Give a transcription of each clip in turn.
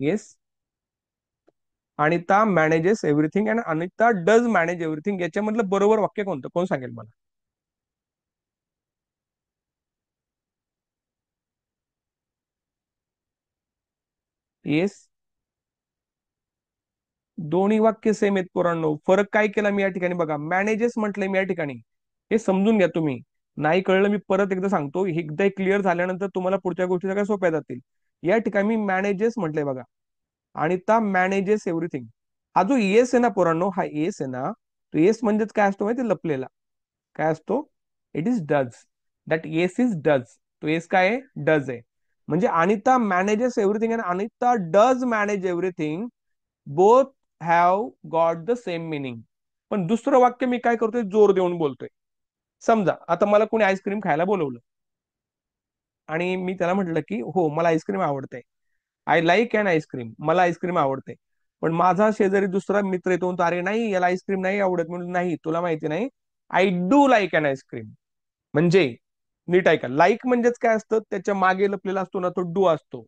Yes. Anita manages everything and Anita does manage everything, याच्यामधलं बरोबर वाक्य कोणतं, कोण सांगेल मला? येस. दोन्ही वाक्य सेम आहेत पोरांनो. फरक काय केला मी या ठिकाणी बघा, मॅनेजेस म्हटलंय मी या ठिकाणी. हे समजून घ्या तुम्ही. नाही कळलं मी परत एकदा सांगतो, एकदा क्लिअर झाल्यानंतर तुम्हाला पुढच्या गोष्टी सगळ्या सोप्या जातील. या ठिकाणी मी मॅनेजेस म्हटलंय बघा. आणि त्या मॅनेजेस एव्हरीथिंग. हा जो येस आहे ना पोरांनो, हा येस आहे ना, तो येस म्हणजेच काय असतो माहिती, लपलेला. काय असतो? It is does. That yes is does. तो येस काय आहे? डज आहे. म्हणजे अनिता मॅनेजेस एव्हरीथिंग आणि Anita does manage everything, both have got the same meaning. पण दुसरं वाक्य मी काय करतोय, जोर देऊन बोलतोय. समजा आता मला कोणी आईस्क्रीम खायला बोलवलं आणि मी त्याला म्हटलं की हो मला आईस्क्रीम आवडते, आय लाईक अन आईस्क्रीम, मला आईस्क्रीम आवडते. पण माझा शेजारी दुसरा मित्र येतो म्हणतो, अरे नाही याला आईस्क्रीम नाही आवडत. म्हणून नाही, तुला माहिती नाही, I do like an ice cream. म्हणजे नीट ऐका, लाईक म्हणजेच काय असतं, त्याच्या मागे लपलेला असतो ना, तो डू असतो.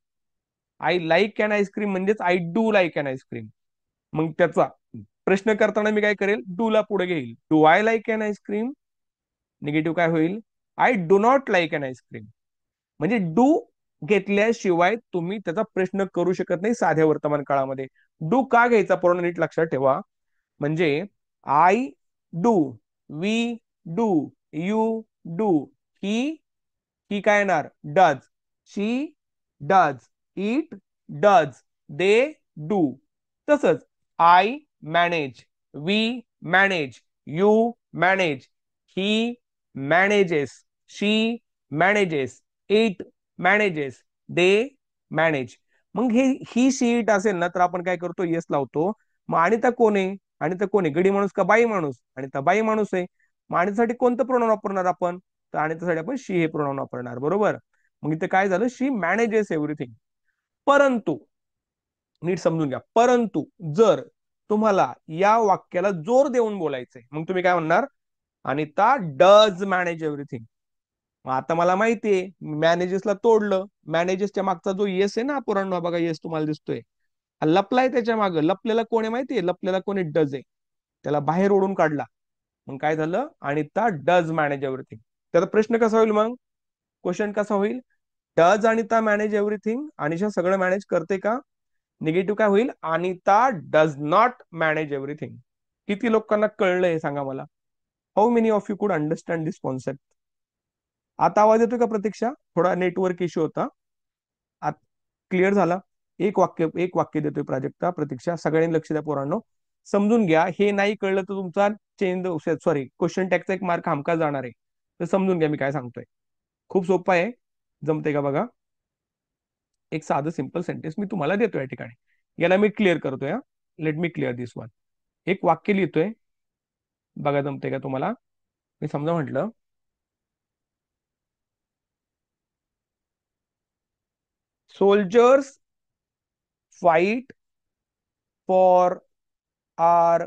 आय लाईक अन आईस्क्रीम म्हणजेच I do like an ice cream. मग त्याचा प्रश्न करताना मी काय करेल, डू ला पुढे घेईल. Do I like an ice cream? Negative काय होईल? I do not like an ice cream. म्हणजे डू घेतल्याशिवाय तुम्ही त्याचा प्रश्न करू शकत नाही साध्या वर्तमान काळामध्ये. डू का घ्यायचा पूर्ण नीट लक्षात ठेवा. म्हणजे I do, we do, you do, he he काय येणार? Does. She does, it does, they do. तसंच I manage, we manage, you manage, he manages, she manages, it manages, they manage. मग हे ही शी इट असेल ना, तर आपण काय करतो, येस लावतो. मग अनिता कोण आहे? अनिता कोण आहे, गडी माणूस का बाई माणूस? अनिता बाई माणूस आहे. मग अनितासाठी कोणतं प्रोनाउन वापरणार आपण? तर अनितासाठी आपण शी हे प्रोनाउन वापरणार, बरोबर. मग इथे काय झालं, शी मॅनेजेस एव्हरीथिंग. परंतु नीट समजून घ्या, परंतु जर तुम्हाला या वाक्याला जोर देऊन बोलायचंय, मग तुम्ही काय म्हणणार? Anita does manage everything. मग आता मला माहितीये, मॅनेजेसला तोडलं. मॅनेजेसच्या मागचा जो येस आहे ना पोरांनो, बघा येस तुम्हाला दिसतोय, हा लपलाय त्याच्या मागं. लपलेला कोण आहे माहितीये? लपलेला कोणी? डज आहे. त्याला बाहेर ओढून काढला. मग काय झालं? Anita does manage everything. त्याचा प्रश्न कसा होईल मग? क्वेश्चन कसा होईल? Does Anita manage everything? Anisha सगळं मॅनेज करते का? निगेटिव्ह काय होईल? Anita does not manage everything. किती लोकांना कळलंय सांगा मला? How many of you could understand this concept? आता आवाज येतोय का प्रतीक्षा? थोडा नेटवर्क इश्यू होता. क्लिअर झाला? एक वाक्य देतोय प्राजक्ता, प्रतीक्षा, सगळ्यांनी लक्ष द्या पोरांनो. समजून घ्या, हे नाही कळलं तर तुमचा चेंज, सॉरी, क्वेश्चन टॅगचा एक मार्क हमखास जाणार आहे. तर समजून घ्या मी काय सांगतोय. खूप सोपं आहे. जमते का बघा. एक साधं सिंपल सेंटेन्स मी तुम्हाला देतोय या ठिकाणी. याला मी क्लिअर करतोय. लेट मी क्लिअर दिस वन. एक वाक्य लिहितोय, बघा जमते का तुम्हाला. मी समजा म्हटलं, soldiers fight for our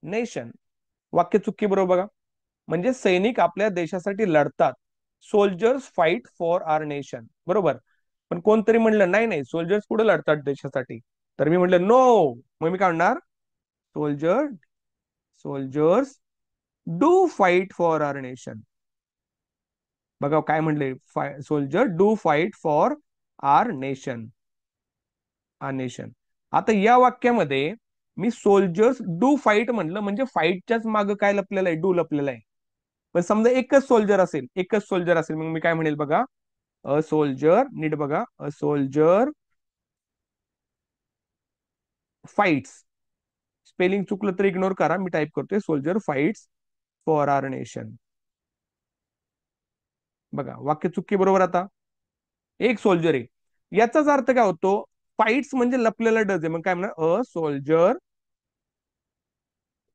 nation. वाक्य चुकी बरोबर बघा. म्हणजे सैनिक आपल्या देशासाठी लढतात. Soldiers fight for our nation, बरोबर. पण कोणतरी म्हणलं नाही नाही, सोल्जर्स पुढे लढतात देशासाठी. तर मी म्हटलं नो. मग मी काय म्हणणार? Soldier soldiers do fight for our nation. बघा काय म्हणले, soldier do fight for our nation. Our nation. आता या वाक्यामध्ये मी सोल्जर्स डू फाईट म्हणलं, म्हणजे फाईटच्याच मागे काय लपलेलं आहे? डू लपलेला आहे. पण समजा एकच सोल्जर असेल मग मी काय म्हणेल बघा, अ सोल्जर, नीट बघा, अ सोल्जर फाईट्स. स्पेलिंग चुकलं तर इग्नोर करा, मी टाईप करतोय, soldier fights for our nation. बघा वाक्य चुकी बरोबर. आता एक सोल्जर आहे, याचाच अर्थ काय होतो? फाईट्स म्हणजे लपलेला डज आहे. मग काय म्हणणार? A soldier,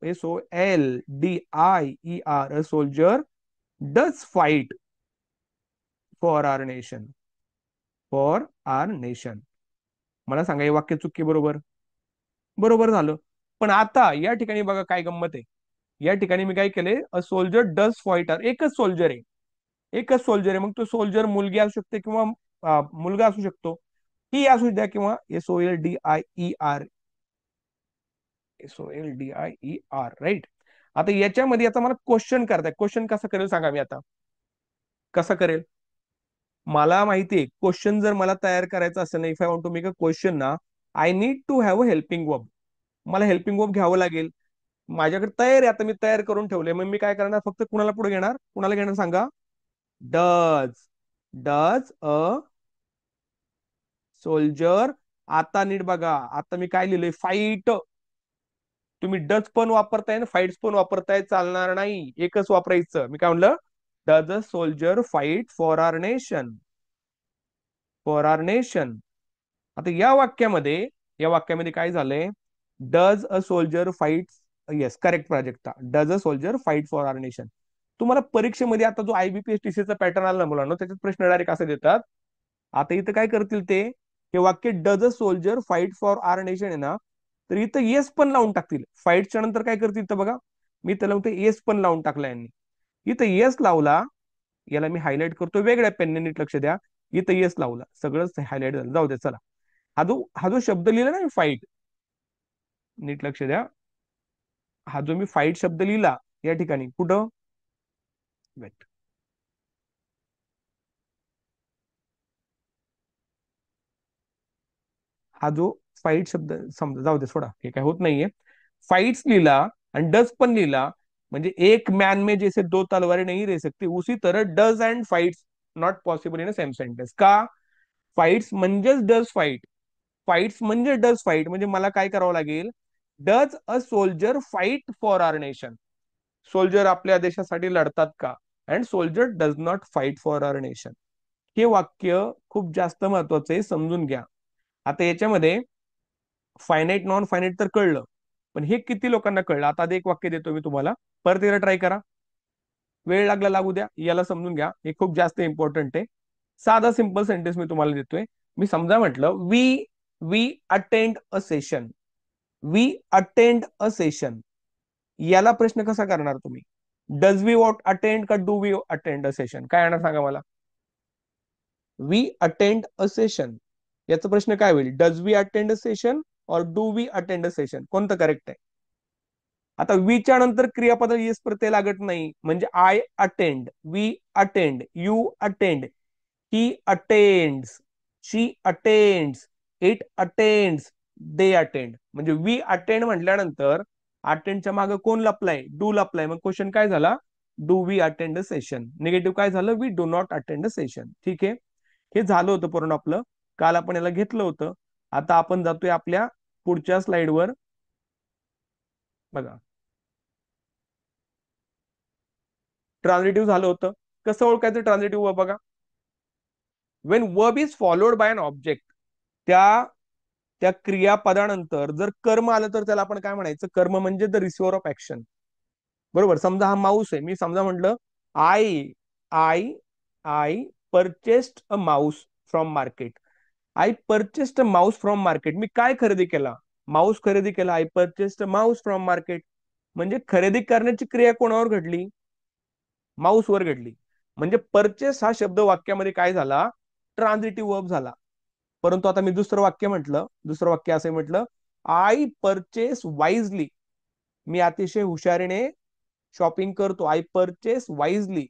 SOLDIER, a soldier does fight for our nation. For our nation. मला सांगा हे वाक्य चुकी बरोबर? बरोबर झालं. पण आता या ठिकाणी बघा काय गंमत आहे. या ठिकाणी मी काय केले, a soldier does fight are. एकच सोल्जर आहे, एकच सोल्जर आहे. मग तो सोल्जर मुलगी असू शकते किंवा मुलगा असू शकतो. ही असू द्या किंवा SOLDIER, SOLDIER, राईट. आता याच्यामध्ये आता मला क्वेश्चन करताय, क्वेश्चन कसा करेल सांगा मी आता, कसा करेल. मला माहितीये क्वेश्चन जर मला तयार करायचा असेल ना, if I want to make a question ना, I need to have a helping verb. मला हेल्पिंग वर्ब घ्यावं लागेल. माझ्याकडे तयार आहे, आता मी तयार करून ठेवले. मग मी काय करणार, फक्त कुणाला पुढे घेणार, कुणाला घेणार सांगा. Does, does a soldier. आता नीट बघा, आता मी काय लिहिलंय, फाईट. तुम्ही डच पण वापरताय ना फाईट्स पण वापरताय, चालणार नाही. एकच वापरायचं. मी काय म्हणलं, does a soldier fight for our nation, for our nation. आता या वाक्यामध्ये काय झालंय, does a soldier fight, yes correct Prajakta, does a soldier fight for our nation. तुम्हाला परीक्षेमध्ये आता जो IBPS TCS चा पॅटर्न आला ना मुलांना, त्याच्यात प्रश्न डायरेक्ट असे देतात. आता इथं काय करतील ते, हे वाक्य does a soldier fight for our nation आहे ना, तर इथं येस पण लावून टाकतील. फाईटच्या नंतर काय करतील तर बघा, मी त्याला म्हणतो येस पण लावून टाकला यांनी. इथं येस लावला, याला मी हायलाइट करतो वेगळ्या पेनने, नीट लक्ष द्या. इथं येस लावला, सगळंच हायलाइट झालं, जाऊ दे चला. हा जो शब्द लिहिला ना मी फाईट, नीट लक्ष द्या. हा जो मी फाईट शब्द लिहिला या ठिकाणी कुठं, वेट, हा जो फाईट शब्द, समजा जाऊ दे सोडा, हे काय होत नाहीये. फाइट्स लिहिला आणि डज पण लिहिला, म्हणजे एक मैन में जैसे दो तलवारें नहीं रह सकती, उसी तरह does and fights not possible in a same sentence. का, फाइट्स म्हणजेच डज फाईट, फाइट्स म्हणजे डज फाईट, म्हणजे मला काय करावं लागेल, does a soldier fight for our nation. Soldier आपल्या देशासाठी लढतात का, and soldier does not fight for our nation. हे वाक्य खूप जास्त महत्वाचं आहे, समजून घ्या. आता याच्यामध्ये फायनाईट नॉन फायनाईट तर कळलं, पण हे किती लोकांना कळलं. आता एक वाक्य देतो मी तुम्हाला, परत एकदा ट्राय करा. वेळ लागला लागू द्या, याला समजून घ्या, हे खूप जास्त इम्पॉर्टंट आहे. साधा सिंपल सेंटेन्स मी तुम्हाला देतोय. मी समजा म्हटलं, we we attend a session, we attend a session. याला प्रश्न कसा करणार तुम्ही, डज वी वॉट अटेंड का do we attend a session, काय येणार सांगा मला. वी अटेंड अ सेशन, याचा प्रश्न काय होईल, does we attend a session or do we attend a session, कोणतं करेक्ट आहे. आता वीच्या नंतर क्रियापद येस प्रत्यय लागत नाही, म्हणजे I attend, we attend, you attend, he attends, she attends, it attends, they attend. म्हणजे वी अटेंड म्हटल्यानंतर अटेंडच्या मागे कोण लपलाय, डू लपलाय. मग क्वेश्चन काय झाला, do we attend a session. Negative काय झालं, we do not attend a session. ठीक आहे, हे झालं होतं पूर्ण आपलं, काल आपण याला घेतलं होतं. आता आपण जातोय आपल्या पुढच्या स्लाइडवर. बघा, ट्रान्झिटिव्ह झालं होतं. कसं ओळखायचं ट्रान्झिटिव्ह, बघा, when verb is followed by an object, त्या त्या क्रियापदानंतर जर कर्म आलं तर त्याला आपण काय म्हणायचं, कर्म म्हणजे द रिसिव्हर ऑफ ऍक्शन. बरोबर, समजा हा माऊस आहे, मी समजा म्हटलं, I I I purchased a mouse from market. I purchased a mouse from market, मी काय खरेदी केला, माऊस खरेदी केला. I purchased a mouse from market, म्हणजे खरेदी करण्याची क्रिया कोणावर घडली, माऊस वर घडली. म्हणजे परचेस हा शब्द वाक्यामध्ये काय झाला, ट्रान्झिटिव्ह वर्ब झाला. परंतु आता मी दुसरं वाक्य म्हटलं, दुसरं वाक्य असं म्हटलं, आय परचेस वाईजली, मी अतिशय हुशारीने शॉपिंग करतो. आय परचेस वाईजली,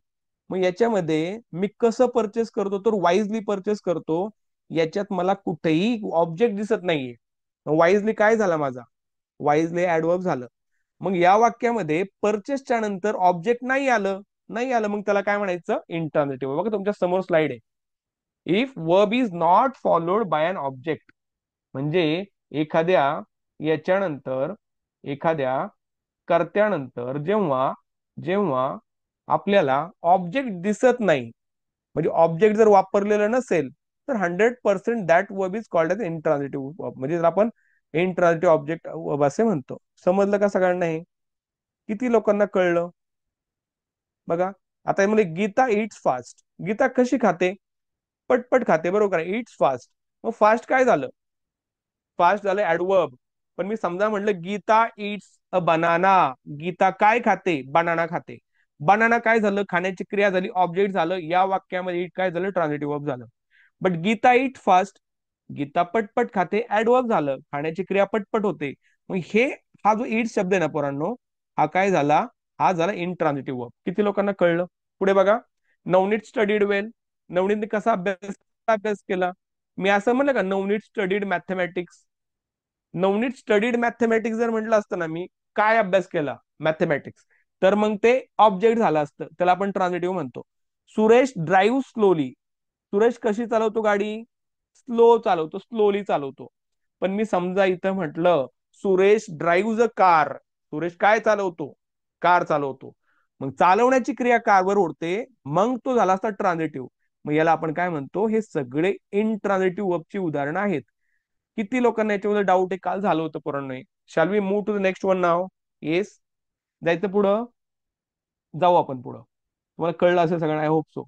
मग याच्यामध्ये मी कसं परचेस करतो, तर वाईजली परचेस करतो. याच्यात मला कुठेही ऑब्जेक्ट दिसत नाहीये. वाईजली काय झाला माझा, वाईजली ऍडवर्ब झालं. मग या वाक्यामध्ये परचेसच्या नंतर ऑब्जेक्ट नाही आलं, नाही आलं, मग त्याला काय म्हणायचं, इंटर्नेटिव्ह. बघा तुमच्या समोर स्लाइड आहे, if verb is not followed by an object, म्हणजे एखाद्या याच्यानंतर, एखाद्या कर्त्यानंतर जेव्हा जेव्हा आपल्याला ऑब्जेक्ट दिसत नाही, म्हणजे ऑब्जेक्ट जर वापरलेलं नसेल, तर 100% that verb is called as intransitive verb, म्हणजे आपण इंट्रान्झिटिव्ह ऑब्जेक्ट वर्ब असे म्हणतो. समजलं का सगळ्यांना हे, किती लोकांना कळलं. बघा, आता म्हणजे गीता इट्स फास्ट, गीता कशी खाते, पटपट खाते, बरोबर आहे, इट्स फास्ट. मग फास्ट काय झालं, फास्ट झालं ऍडवर्ब. पण मी समजा म्हटलं, Geeta eats a banana, Geeta काय खाते, बनाना खाते. बनाना काय झालं, खाण्याची क्रिया झाली, ऑब्जेक्ट झालं. या वाक्यामध्ये इट काय झालं, ट्रान्झिटिव्ह वर्ब झालं. But Geeta eat fast, Geeta पटपट खाते ऍडवर्ब झालं, खाण्याची क्रिया पटपट होते. मग हा जो इट शब्द आहे ना पोरांनो, हा काय झाला, हा झाला इंट्रान्झिटिव्ह वर्ब. किती लोकांना कळलं? पुढे बघा. नवनीत स्टडीड वेल. नवनीतने कसा अभ्यास केला? मी असं म्हणलं का Navneet studied mathematics? Navneet studied mathematics जर म्हटलं असतं ना मी, काय अभ्यास केला मॅथमॅटिक्स, तर मग ते ऑब्जेक्ट झालं असतं, त्याला आपण ट्रान्झिटिव्ह म्हणतो. Suresh drive slowly. सुरेश कशी चालवतो गाडी? स्लो चालवतो, स्लोली चालवतो. पण मी समजा इथं म्हटलं Suresh drive a car. Suresh काय चालवतो? कार चालवतो. मग चालवण्याची क्रिया कारवर उडते, मग तो झाला असता ट्रान्झिटिव्ह. मग याला आपण काय म्हणतो? हे सगळे इनट्रान्झिटिव्ह वर्बची उदाहरणं आहेत. किती लोकांना याच्यामध्ये डाऊट आहे? काल झालं होतं पोरांनो. Shall we move to the next one now? Yes, जायचं पुढं? जाऊ आपण पुढं. तुम्हाला कळलं असेल सगळं, आय होप सो.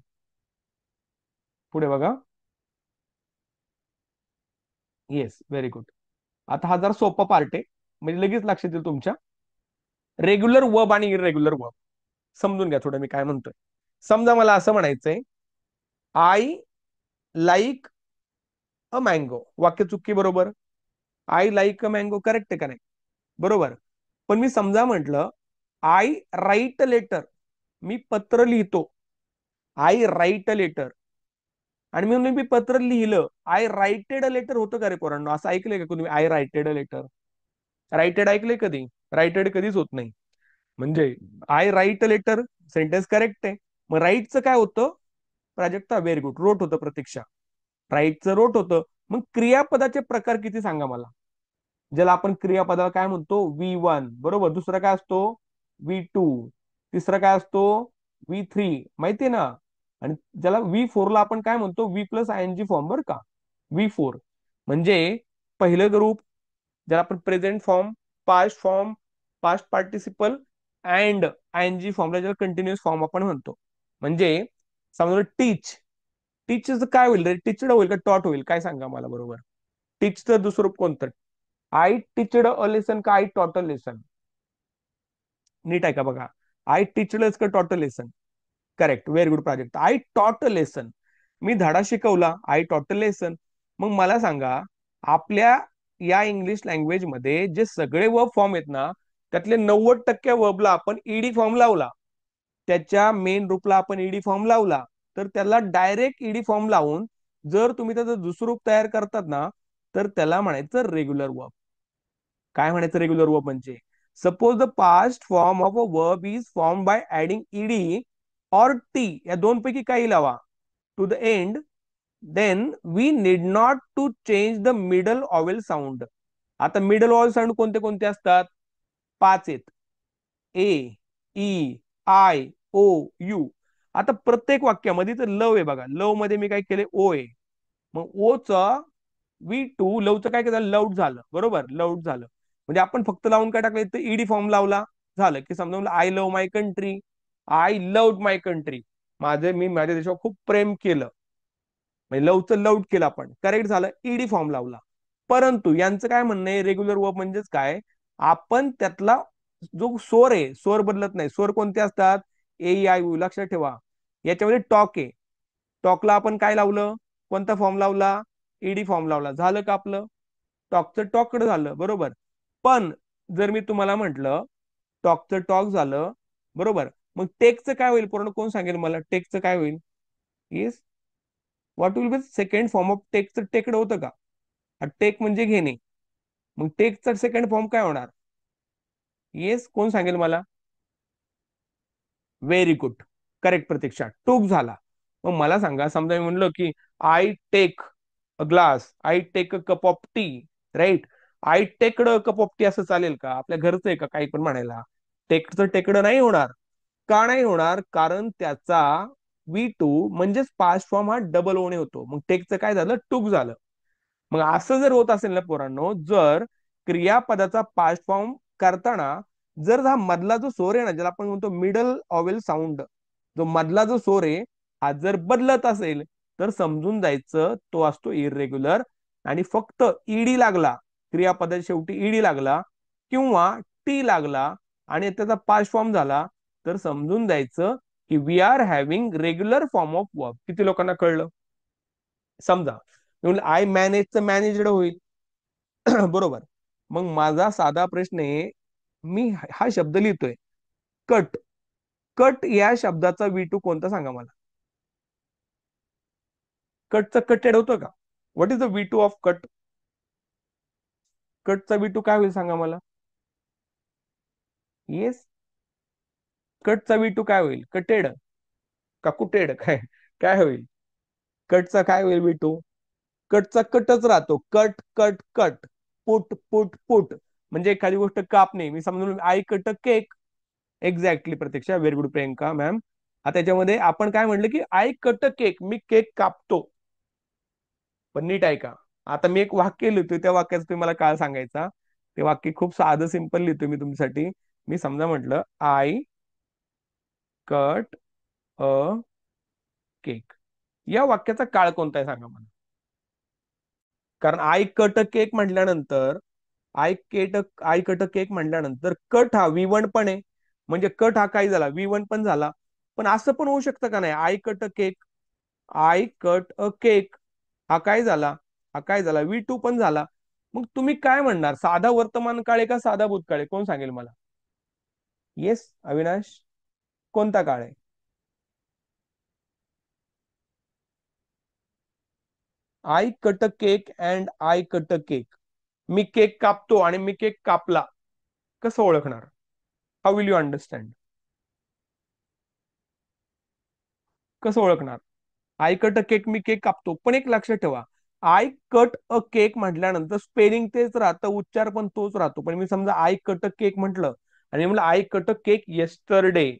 पुढे बघा. Yes, very good. आता हा जरा सोपा पार्ट आहे, म्हणजे लगेच लक्षात येईल तुमच्या. रेग्युलर वर्ब आणि इरेग्युलर वर्ब समजून घ्या थोडं मी काय म्हणतोय. समजा मला असं म्हणायचंय, आय लाईक अ मँगो. वाक्य चुकी, बरोबर? I like a mango correct आहे का नाही? बरोबर. पण मी समजा म्हटलं आय राईट अ लेटर. मी पत्र लिहितो. I write a letter. आणि मी म्हणून मी पत्र लिहिलं. आय रायटेड अ लेटर होतं का रे पोरांनो? असं ऐकलंय का तुम्ही? I रायटेड a letter. रायटेड ऐकलंय कधी? रायटेड कधीच होत नाही. म्हणजे I write a letter sentence correct आहे. मग राईटचं काय होतं? Prajakta very good. रोट होतं प्रतीक्षा. राईटचं रोट होतं. मग क्रियापदाचे प्रकार किती सांगा मला? ज्याला आपण क्रियापदाला काय म्हणतो? V1, बरोबर. दुसरा काय असतो? V2. तिसरा काय असतो? V3, माहितीये ना? आणि ज्याला V4 ला आपण काय म्हणतो? V+ing फॉर्म, बरं का? V4 म्हणजे पहिलं ग्रुप, ज्याला आपण present form, past form, past participle and ING फॉर्मला ज्याला कंटिन्युअस फॉर्म आपण म्हणतो. म्हणजे समजा टीच. टीचचं काय होईल रे? टीचड होईल का टॉट होईल? काय सांगा मला, बरोबर? टीचचं दुसरं रूप कोणतं? आय टीचड अ लेसन का आय टॉट अ लेसन? नीट आहे का बघा. आय टीचडच का taught a lesson? Correct, very good project. I taught a lesson. मी धडा शिकवला. I taught a lesson. मग मला सांगा, आपल्या या इंग्लिश लँग्वेज मध्ये जे सगळे वर्ब फॉर्म आहेत ना, त्यातले 90% वर्बला आपण ईडी फॉर्म लावला, त्याच्या मेन रूपला आपण ईडी फॉर्म लावला, तर त्याला डायरेक्ट ईडी फॉर्म लावून जर तुम्ही त्याचं दुसरं रूप तयार करतात ना, तर त्याला म्हणायचं रेग्युलर वर्ब. काय म्हणायचं रेग्युलर वर्ब म्हणजे? Suppose the past form of a verb is form by adding ED or T, या दोन पैकी काही लावा, to the end, then we need not to change the middle vowel sound. आता middle vowel sound कोणते कोणते असतात? 5 आहेत. A, E, I, O, U. आता प्रत्येक वाक्यामध्ये तर लव आहे बघा. लव मध्ये मी काय केले? ओ आहे. मग ओ चा V2 लवचं काय केलं? लव्ड झालं, बरोबर? लव्ड झालं म्हणजे आपण फक्त लावून काय टाकलं? तर ईडी फॉर्म लावला, झालं की समजा I love my country. I loved my country. मी माझ्या देशावर खूप प्रेम केलं. म्हणजे लवचं लव्ड केलं आपण, करेक्ट झालं. ईडी फॉर्म लावला. परंतु यांचं काय म्हणणं आहे? रेग्युलर वर्ब म्हणजेच काय? आपण त्यातला जो स्वर आहे, स्वर बदलत नाही. स्वर कोणते असतात? ए, आय, यू. लक्षात ठेवा. याच्यामध्ये टॉक आहे. टॉकला आपण काय लावलं? कोणता फॉर्म लावला? ईडी फॉर्म लावला. झालं का आपलं? टॉकचं टॉकड झालं, बरोबर. पण जर मी तुम्हाला म्हटलं टॉकचं टॉक झालं, बरोबर, मग टेकचं काय होईल? पूर्ण कोण सांगेल मला? टेकचं काय होईल? Yes, what will be second form of टेकचं? टेकड होतं का? टेक म्हणजे घेणे. मग टेकचा सेकंड फॉर्म काय होणार? येस, कोण सांगेल मला? Very good, correct Pratiksha. Took झाला. मग मला सांगा, समजा मी म्हणलो की I take a glass, I take a cup of tea, right? I taked a cup of tea असं चालेल का? आपल्या घरचं आहे का काही पण म्हणायला? टेकचं टेकडं नाही होणार. का नाही होणार? कारण त्याचा V2 म्हणजेच पास्ट फॉर्म हा डबल ओने होतो. मग टेकचं काय झालं? टूक झालं. मग असं जर होत असेल ना पोरांनो, जर क्रियापदाचा पास्ट फॉर्म करताना जर हा मधला जो स्वर आहे ना, ज्याला आपण म्हणतो मिडल ऑवेल साऊंड, जो मधला जो स्वर आहे हा जर बदलत असेल, तर समजून जायचं तो असतो इरेग्युलर. आणि फक्त ईडी लागला, क्रियापदाच्या शेवटी ईडी लागला किंवा टी लागला आणि त्याचा पास्ट फॉर्म झाला, तर समजून जायचं की we are having regular form of verb. किती लोकांना कळलं? समजा म्हणलं आय मॅनेजचं मॅनेजड होईल. बरोबर. मग माझा साधा प्रश्न आहे, मी हा शब्द लिहितोय कट. कट या शब्दाचा V2 कोणता सांगा मला. कटचं कटेड होतं का? What is the V2 of cut? कटचा V2 काय होईल सांगा मला. येस, कटचा V2 काय होईल? कटेड का कुटेड? काय काय होईल? कटचा काय होईल V2? कटचा कटच राहतो. Cut cut cut. Put put put. म्हणजे एखादी गोष्ट कापणे. मी समजून I cut cake. Exactly Pratiksha, very good Priyanka ma'am. आता त्याच्यामध्ये आपण काय म्हटलं की आय कट केक, मी केक कापतो. पण नीट ऐका. आता मी एक वाक्य लिहितोय, त्या वाक्याचं तुम्ही मला काय सांगायचा. ते वाक्य खूप साधं सिंपल लिहितोय मी तुमच्यासाठी. मी समजा म्हटलं आय कट अ केक. या वाक्याचा काळ कोणता आहे सांगा मला. कारण आय कट केक म्हटल्यानंतर, आय कट केक म्हटल्यानंतर कट हा V1 पण आहे. म्हणजे कट हा काय झाला? V1 पण झाला. पण असं पण होऊ शकतं का नाही, I cut cake, I cut a cake हा काय झाला? हा काय झाला? V2 पण झाला. मग तुम्ही काय म्हणणार, साधा वर्तमान काळ आहे का साधा भूतकाळ आहे? कोण सांगेल मला. येस अविनाश, कोणता काळ आहे? I cut cake and I cut cake. मी केक कापतो आणि मी केक कापला. कसं ओळखणार? How will you understand? कसं ओळखणार? आय कट अ केक, मी केक कापतो. पण एक लक्षात ठेवा, आय कट अ केक म्हटल्यानंतर स्पेलिंग तेच राहतं, उच्चार पण तोच राहतो. पण मी समजा आय कट अ केक म्हटलं आणि म्हटलं I cut a cake yesterday,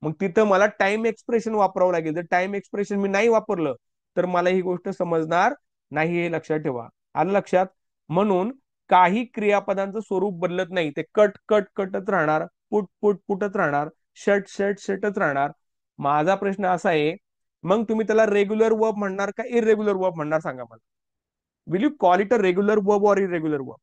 मग तिथं मला टाइम एक्सप्रेशन वापरावं लागेल. जर टाइम एक्सप्रेशन मी नाही वापरलं तर मला ही गोष्ट समजणार नाही, हे लक्षात ठेवा. आलं लक्षात? म्हणून काही क्रियापदांचं स्वरूप बदलत नाही. ते कट कट कटच राहणार, पुट पुट पुटच राहणार, शर्ट शर्ट शर्टच राहणार. माझा प्रश्न असा आहे, मग तुम्ही त्याला रेग्युलर वर्ब म्हणणार का इरेग्युलर वर्ब म्हणणार सांगा मला. Will you call it a regular verb or irregular verb?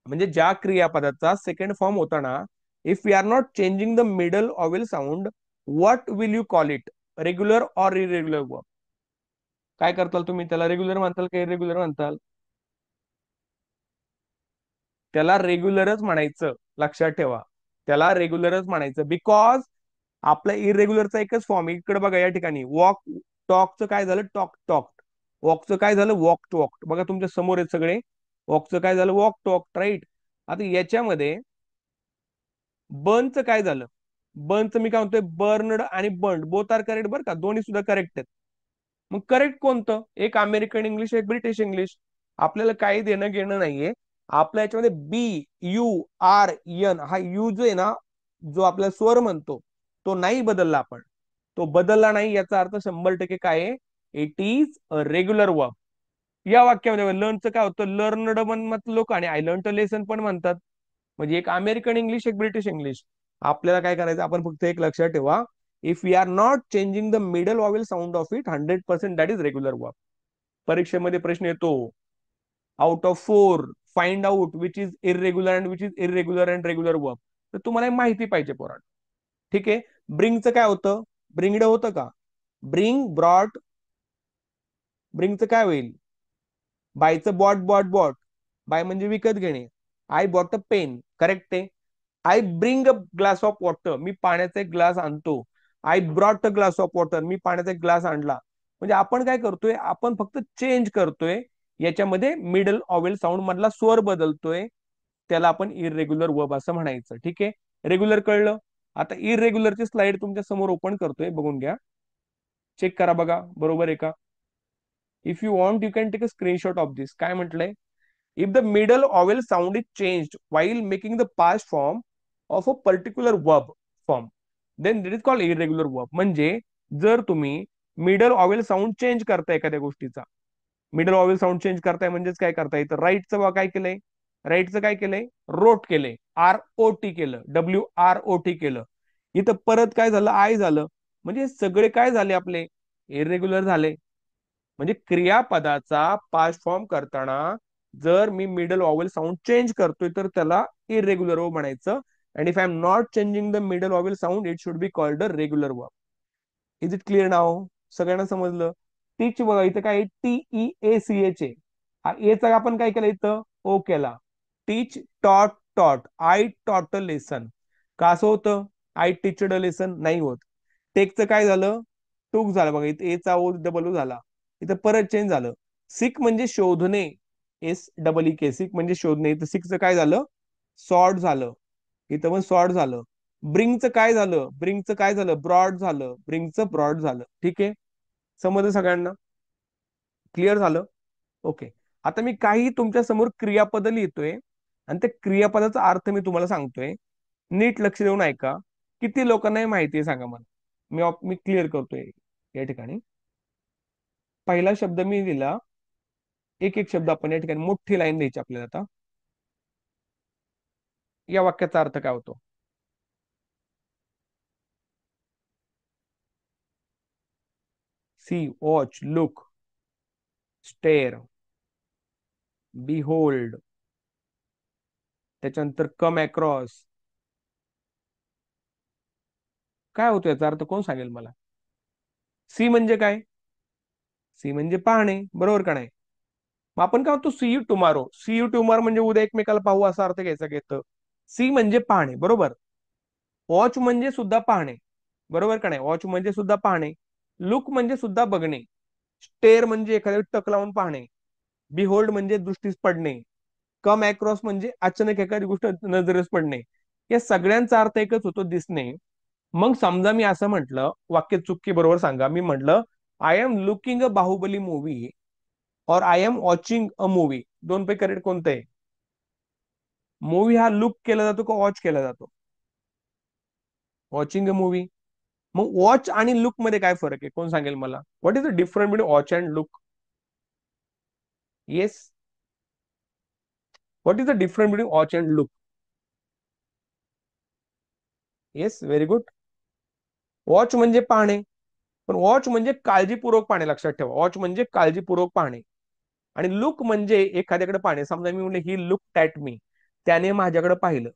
म्हणजे ज्या क्रियापदाचा सेकंड फॉर्म होता ना, if we are not changing the middle vowel sound, what will you call it? Regular or irregular verb? काय करताल तुम्ही त्याला, रेग्युलर म्हणताल का इरेग्युलर म्हणताल? त्याला रेग्युलरच म्हणायचं, लक्षात ठेवा. त्याला रेग्युलरच म्हणायचं, बिकॉज आपल्या इरेग्युलरचा एकच फॉर्म. इकडे बघा या ठिकाणी वॉक, टॉकचं काय झालं? Talk talked. वॉकचं काय झालं? Walk walked. बघा तुमच्या समोर आहेत सगळे. वॉकचं काय झालं? Walk talk, right. आता याच्यामध्ये बर्नचं काय झालं? बर्नचं मी काय म्हणतोय, बर्नड आणि बर्न बोथ आर करेक्ट बरं का, दोन्ही सुद्धा करेक्ट आहेत. मग करेक्ट कोणतं? एक अमेरिकन इंग्लिश, एक ब्रिटिश इंग्लिश. आपल्याला काही देणं घेणं नाहीये. आपल्या याच्यामध्ये BURN, हा यू जो आहे ना, जो आपला स्वर म्हणतो, तो नाही बदलला आपण. तो बदलला नाही याचा अर्थ 100% काय आहे? It is a regular verb. या वाक्यामध्ये लर्नचं काय होतं? लर्नड म्हणतात लोक आणि आय लर्न लेसन पण म्हणतात. म्हणजे एक अमेरिकन इंग्लिश, एक ब्रिटिश इंग्लिश. आपल्याला काय करायचं, आपण फक्त एक लक्षात ठेवा, if we are not changing the middle vowel sound of it 100% that is regular verb. परीक्षेमध्ये प्रश्न येतो, out of 4 find out which is irregular and which is irregular and regular verb. तर तुम्हाला माहिती पाहिजे पोरांनो. ठीक आहे. ब्रिंगचं काय होतं? ब्रिंगड होतं का? Bring, brought. ब्रिंगचं काय होईल? बायचं बॉट बॉट बॉट. बाय म्हणजे विकत घेणे. I bought a pen, correct आहे. I bring a glass of water, मी पाण्याचा एक ग्लास आणतो. I brought a glass of water, मी पाण्याचा एक ग्लास आणला. म्हणजे आपण काय करतोय, आपण फक्त चेंज करतोय. याच्यामध्ये मिडल ऑवेल साऊंड मधला स्वर बदलतोय. त्याला आपण इरेग्युलर वर्ब असं म्हणायचं. ठीक आहे. रेग्युलर कळलं. आता इरेग्युलरची स्लाइड तुमच्या समोर ओपन करतोय, बघून घ्या. चेक करा बघा बरोबर आहे का. If you want you can take a screenshot of this. काय म्हटलंय? If the middle vowel sound is changed while making the past form of a particular verb form, then it is called irregular verb. म्हणजे जर तुम्ही middle vowel sound change करताय एखाद्या गोष्टीचा, middle vowel sound change करताय म्हणजेच काय करताय, तर राईटचं काय केलंय? राईटचं काय केलंय? रोट केलंय, ROT केलं, WROT केलं. इथं परत काय झालं? आय झालं. म्हणजे सगळे काय झाले आपले? इरेग्युलर झाले. म्हणजे क्रियापदाचा पास्ट फॉर्म करताना जर मी मिडल वॉवेल साऊंड चेंज करतोय तर त्याला इरेग्युलर वर्ब म्हणायचं. And if I am not changing the middle vowel sound, it should be called a regular verb. Is it clear now? सगळ्यांना समजलं. टीच बघा इथं काय TEACH आहे. हा एचा आपण काय केलं इथं ओ केला. टीच टॉट टॉट आय टॉट अ लेसन. का असं होतं आय टीचड अ लेसन नाही होत. टेकचं काय झालं टूक झालं बघा इथे एचा ओ डबल ओ झाला. इथं परत चेंज झालं. सिक म्हणजे शोधणे SEEK सिक म्हणजे शोधणे. इथं सिकचं काय झालं सॉर्ट झालं. इथं पण सॉर्ट झालं. ब्रिंगचं काय झालं ब्रिंगचं काय झालं ब्रॉड झालं. ब्रिंगचं ब्रॉड झालं. ठीक आहे समजलं सगळ्यांना क्लिअर झालं. ओके आता मी काही तुमच्या समोर क्रियापद लिहितोय आणि त्या क्रियापदाचा अर्थ मी तुम्हाला सांगतोय. नीट लक्ष देऊन ऐका. किती लोकांना हे माहिती आहे सांगा मला. मी क्लिअर करतोय या ठिकाणी. पहिला शब्द मी दिला. एक एक शब्द आपण या ठिकाणी मोठी लाईन द्यायची आपल्याला. आता या वाक्याचा अर्थ काय होतो. See watch look stare behold त्याच्यानंतर कम अक्रॉस. काय होतो याचा अर्थ कोण सांगेल मला. सी म्हणजे काय सी म्हणजे पाहणे बरोबर का नाही. मग आपण काय होतो see you tomorrow. See you tomorrow म्हणजे उद्या एकमेकाला पाहू असा अर्थ घ्यायचा घेतं. सी म्हणजे पाहणे बरोबर. वॉच म्हणजे सुद्धा पाहणे बरोबर का नाही. वॉच म्हणजे सुद्धा पाहणे. लुक म्हणजे सुद्धा बघणे. स्टेअर म्हणजे एखाद्या टक लावून पाहणे. बिहोल्ड म्हणजे दृष्टीस पडणे. कम अक्रॉस म्हणजे अचानक एखादी गोष्ट नजरेस पडणे. या सगळ्यांचा अर्थ एकच होतो दिसणे. मग समजा मी असं म्हटलं वाक्य चुकी बरोबर सांगा. मी म्हटलं I am looking a Baahubali movie or I am watching a movie. दोन पैकी करेक्ट कोणतं आहे. मूवी हा लुक केला जातो का वॉच केला जातो. Watching a movie. मग वॉच आणि लुक मध्ये काय फरक आहे कोण सांगेल मला. What is the difference between watch and look. Yes what is the difference between watch and look. Yes very good. Watch म्हणजे पाहणे पण वॉच म्हणजे काळजीपूर्वक पाहणे. लक्षात ठेवा वॉच म्हणजे काळजीपूर्वक पाहणे. आणि लुक म्हणजे एखाद्याकडे पाहणे. समजा मी म्हणले ही लुक ॲट मी त्याने माझ्याकडे पाहिलं.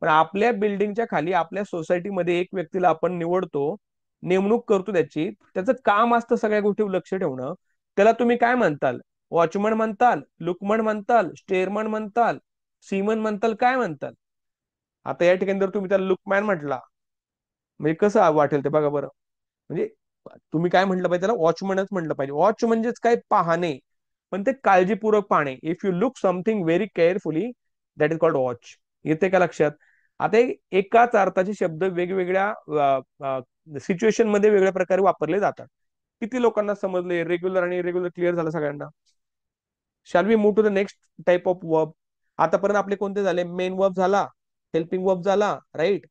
पण आपल्या बिल्डिंगच्या खाली आपल्या सोसायटीमध्ये एक व्यक्तीला आपण निवडतो नेमणूक करतो त्याची. त्याचं काम असतं सगळ्या गोष्टीवर लक्ष ठेवणं. त्याला तुम्ही काय म्हणताल वॉचमन म्हणताल लुकमन म्हणताल स्टेअरमन म्हणताल सीमन म्हणताल काय म्हणताल. आता या ठिकाणी जर तुम्ही त्याला लुकमॅन म्हटला म्हणजे कसं वाटेल ते बघा बरं. म्हणजे तुम्ही काय म्हटलं पाहिजे त्याला वॉचमनच म्हटलं पाहिजे. वॉच म्हणजेच काय पाहणे पण ते काळजीपूर्वक पाहणे. If you look something very carefully that is called watch. येते का लक्षात. आता एकाच अर्थाचे शब्द वेगवेगळ्या सिच्युएशन मध्ये वेगळ्या प्रकारे वापरले जातात. किती लोकांना समजले रेग्युलर आणि इरेग्युलर क्लिअर झालं सगळ्यांना. Shall we move to the next type of verb. आतापर्यंत आपले कोणते झाले मेन वर्ब झाला हेल्पिंग वर्ब झाला राईट.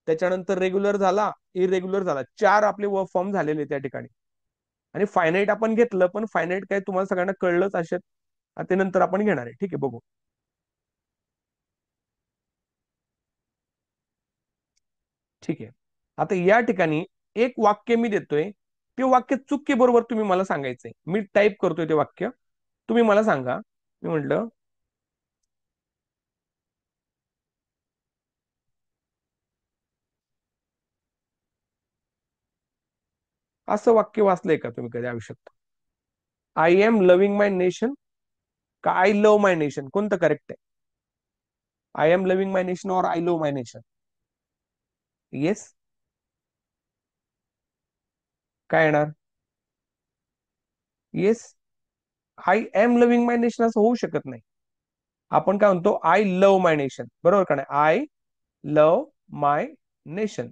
त्याच्यानंतर रेग्युलर झाला इरेग्युलर झाला. चार आपले वर्ब फॉर्म झालेले त्या ठिकाणी. आणि फायनाईट आपण घेतलं पण फायनाईट काय तुम्हाला सगळ्यांना कळलंच असेल. ते नंतर आपण घेणार आहे ठीक आहे बघू. ठीक आहे आता या ठिकाणी एक वाक्य मी देतोय. ते वाक्य चुकी बरोबर तुम्ही मला सांगायचंय. मी टाईप करतोय ते वाक्य तुम्ही मला सांगा. मी म्हटलं असं वाक्य वाचलंय का तुम्ही कधी आयुष्यात. I am loving my nation का आय लव्ह माय नेशन कोणतं करेक्ट आहे. I am loving my nation or I love my nation. Yes काय येणार. Yes I am loving my nation असं होऊ शकत नाही. आपण काय म्हणतो आय लव्ह माय नेशन बरोबर का नाही. I love my nation.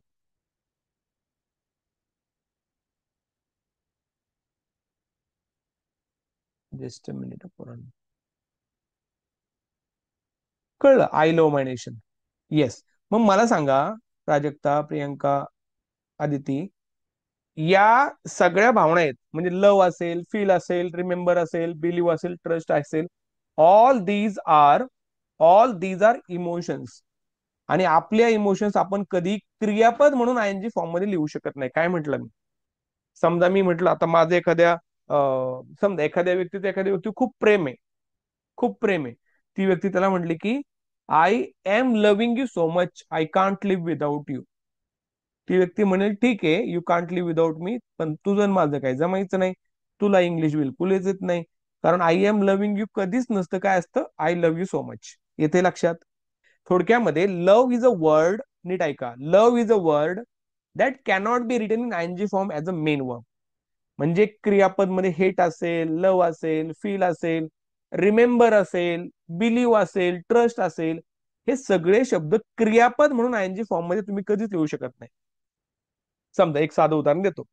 Just a minute कळलं I love my nation. Yes मग मला सांगा प्राजक्ता प्रियंका आदिती या सगळ्या भावना आहेत म्हणजे लव असेल फील असेल रिमेंबर असेल बिलीव्ह असेल ट्रस्ट असेल. All these are all these are emotions. आणि आपल्या इमोशन्स आपण कधी क्रियापद म्हणून आयएनजी फॉर्म मध्ये लिहू शकत नाही. काय म्हटलं मी समजा मी म्हटलं आता माझं एखाद्या समजा एखाद्या व्यक्ती खूप प्रेम आहे. खूप प्रेम आहे. ती व्यक्ती त्याला म्हटली की I am loving you so much I can't live without you. ती व्यक्ती म्हणेल ठीक आहे, you can't live without me, पण तुझं आणि माझं काही जमायचं नाही. तुला इंग्लिश बिलकुलच येत नाही. कारण आय एम लव्हिंग यू कधीच नसतं, काय असतं, I love you so much. येते लक्षात? थोडक्यामध्ये लव्ह इज अ वर्ड, नीट ऐका, love is a word that cannot be written in आयएनजी form as a main verb. म्हणजे क्रियापद मध्ये हेट असेल, लव्ह असेल, फील असेल, रिमेंबर असेल, बिलीव्ह असेल, ट्रस्ट असेल, हे सगळे शब्द क्रियापद म्हणून आयएनजी फॉर्म मध्ये तुम्ही कधीच लिहू शकत नाही. समजा एक साधं उदाहरण देतो.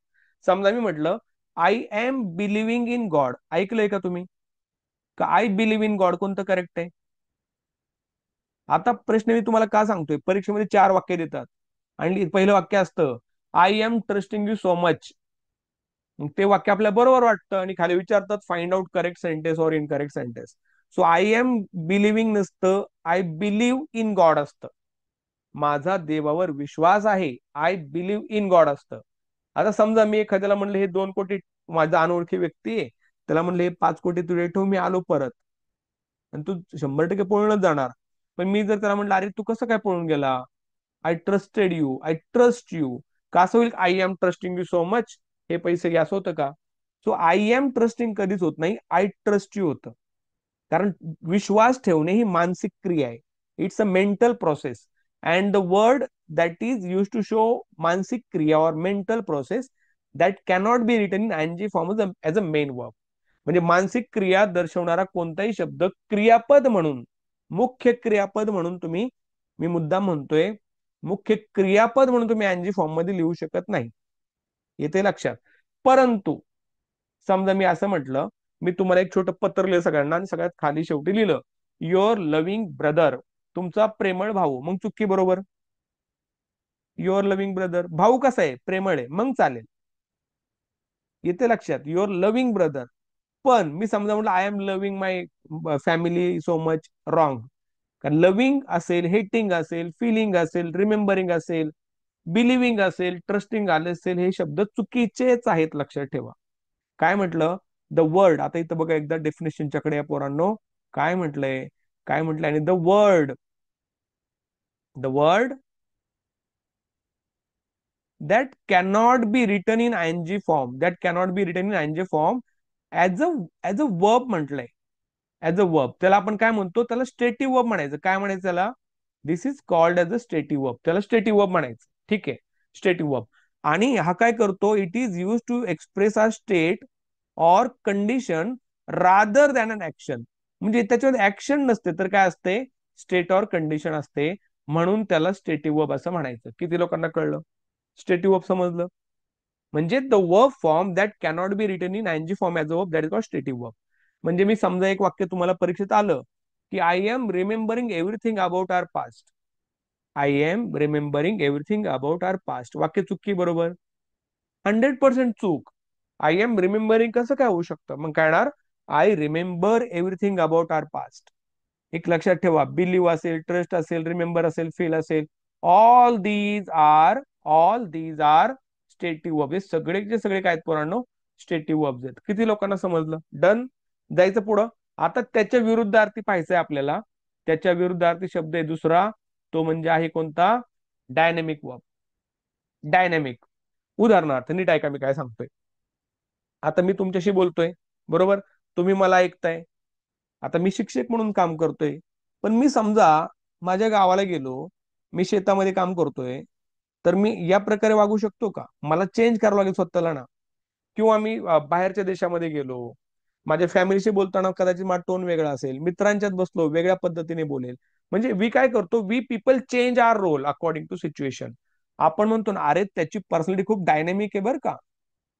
समजा मी म्हटलं I am believing in god, ऐकलंय का तुम्ही? का आय बिलीव्ह इन गॉड, कोणतं करेक्ट आहे? आता प्रश्न मी तुम्हाला का सांगतोय, परीक्षेमध्ये 4 वाक्य देतात आणि पहिलं वाक्य असतं I am trusting you so much. ते वाक्य आपल्याला बरोबर वाटतं आणि खाली विचारतात फाइंड आउट करेक्ट सेंटेन्स और incorrect sentence. So I am believing नसतं, आय बिलीव्ह इन गॉड असतं. माझा देवावर विश्वास आहे, आय बिलीव्ह इन गॉड असतं. आता समजा मी एखाद्याला म्हणलं हे 2 कोटी, माझा अनोळखी व्यक्ती आहे, त्याला म्हणलं हे 5 कोटी तुझे ठेव, मी आलो परत, आणि तू 100% पळूनच जाणार. पण मी जर त्याला म्हटलं अरे तू कसं काय पळून गेला, I trusted you, I trust you, का असं होईल? I am trusting you so much, हे पैसे घ्या, असं होतं का? सो आय एम ट्रस्टिंग कधीच होत नाही, आय ट्रस्ट यू होतं. कारण विश्वास ठेवणे ही मानसिक क्रिया आहे. It's a mental process, and the word that is use to show मानसिक क्रिया और mental process that cannot be written in आयएनजी form as a main verb. म्हणजे मानसिक क्रिया दर्शवणारा कोणताही शब्द क्रियापद म्हणून, मुख्य क्रियापद म्हणून तुम्ही, मी मुद्दाम म्हणतोय, मुख्य क्रियापद म्हणून तुम्ही आयएनजी फॉर्म मध्ये लिहू शकत नाही. येते लक्षात? परंतु समजा मी असं म्हटलं, मी तुम्हाला एक छोटं पत्र लिहिलं सगळ्यांना आणि सगळ्यात खाली शेवटी लिहिलं युअर लव्हिंग ब्रदर, तुमचा प्रेमळ भाऊ, मग चुकी बरोबर. युअर लव्हिंग ब्रदर, भाऊ कसा आहे? प्रेमळ आहे, मग चालेल. येते लक्षात? Your loving brother. पण मी समजा म्हटलं I am loving my family so much, wrong. कारण लव्हिंग असेल, हेटिंग असेल, फिलिंग असेल, रिमेंबरिंग असेल, बिलिव्हिंग असेल, ट्रस्टिंग आले असेल, हे शब्द चुकीचेच आहेत, लक्षात ठेवा. काय म्हटलं? द वर्ड, आता इथं बघा एकदा डेफिनेशनच्या कडे या पोरांनो, काय म्हटलंय, काय म्हटलंय, आणि the word that cannot be written in ing form, that cannot be written in ing form as a verb म्हटलंय. ऍज अ वर्ब त्याला आपण काय म्हणतो? त्याला स्टेटिव्ह वर्ब म्हणायचं. काय म्हणायचं त्याला? This is called as a stative verb. त्याला स्टेटिव्ह वर्ब म्हणायचं. ठीक आहे, स्टेटिव्ह वर्ब. आणि हा काय करतो? It is use to express a state और condition rather than an action. म्हणजे त्याच्यावर ऍक्शन नसते, तर काय असते? स्टेट और कंडिशन असते. म्हणून त्याला स्टेटिव्ह वर्ब असं म्हणायचं. किती लोकांना कळलं? स्टेटिव्ह वर्ब समजलं म्हणजे the verb form that cannot be written in आयएनजी form as a verb, that is called stative verb. म्हणजे मी समजा एक वाक्य तुम्हाला परीक्षेत आलं की I am remembering everything about our past, I am remembering everything about our past, वाक्य चुकी बरोबर? 100% चूक. आय एम रिमेंबरिंग कसं काय होऊ शकतं? मग काय येणार? I remember everything about our past. एक लक्षात ठेवा, बिलीव्ह असेल, ट्रस्ट असेल, रिमेंबर असेल, फील असेल, all these are all these are stative verb. हे सगळेचे सगळे काय आहेत पोरांनो? स्टेटिव्ह वर्ब्स आहेत. किती लोकांना समजलं? डन. जायचं पुढं. आता त्याच्या विरुद्धार्थी पाहायचंय आपल्याला. त्याच्या विरुद्धार्थी शब्द आहे दुसरा, तो म्हणजे आहे कोणता? Dynamic verb. डायनेमिक. उदाहरणार्थ नीट ऐका मी काय सांगतोय. आता मी तुमच्याशी बोलतोय, बरोबर? तुम्ही मला ऐकताय. आता मी शिक्षक म्हणून काम करतोय, पण मी समजा माझ्या गावाला गेलो, मी शेतामध्ये काम करतोय, तर मी या प्रकारे वागू शकतो का? मला चेंज करावं लागेल स्वतःला ना. किंवा मी बाहेरच्या देशामध्ये गेलो, माझ्या फॅमिलीशी बोलताना कदाचित माझा टोन वेगळा असेल, मित्रांच्यात बसलो वेगळ्या पद्धतीने बोलेल. म्हणजे वी काय करतो? We people change our role according to situation. आपण म्हणतो ना, अरे त्याची पर्सनॅलिटी खूप डायनेमिक आहे बरं का,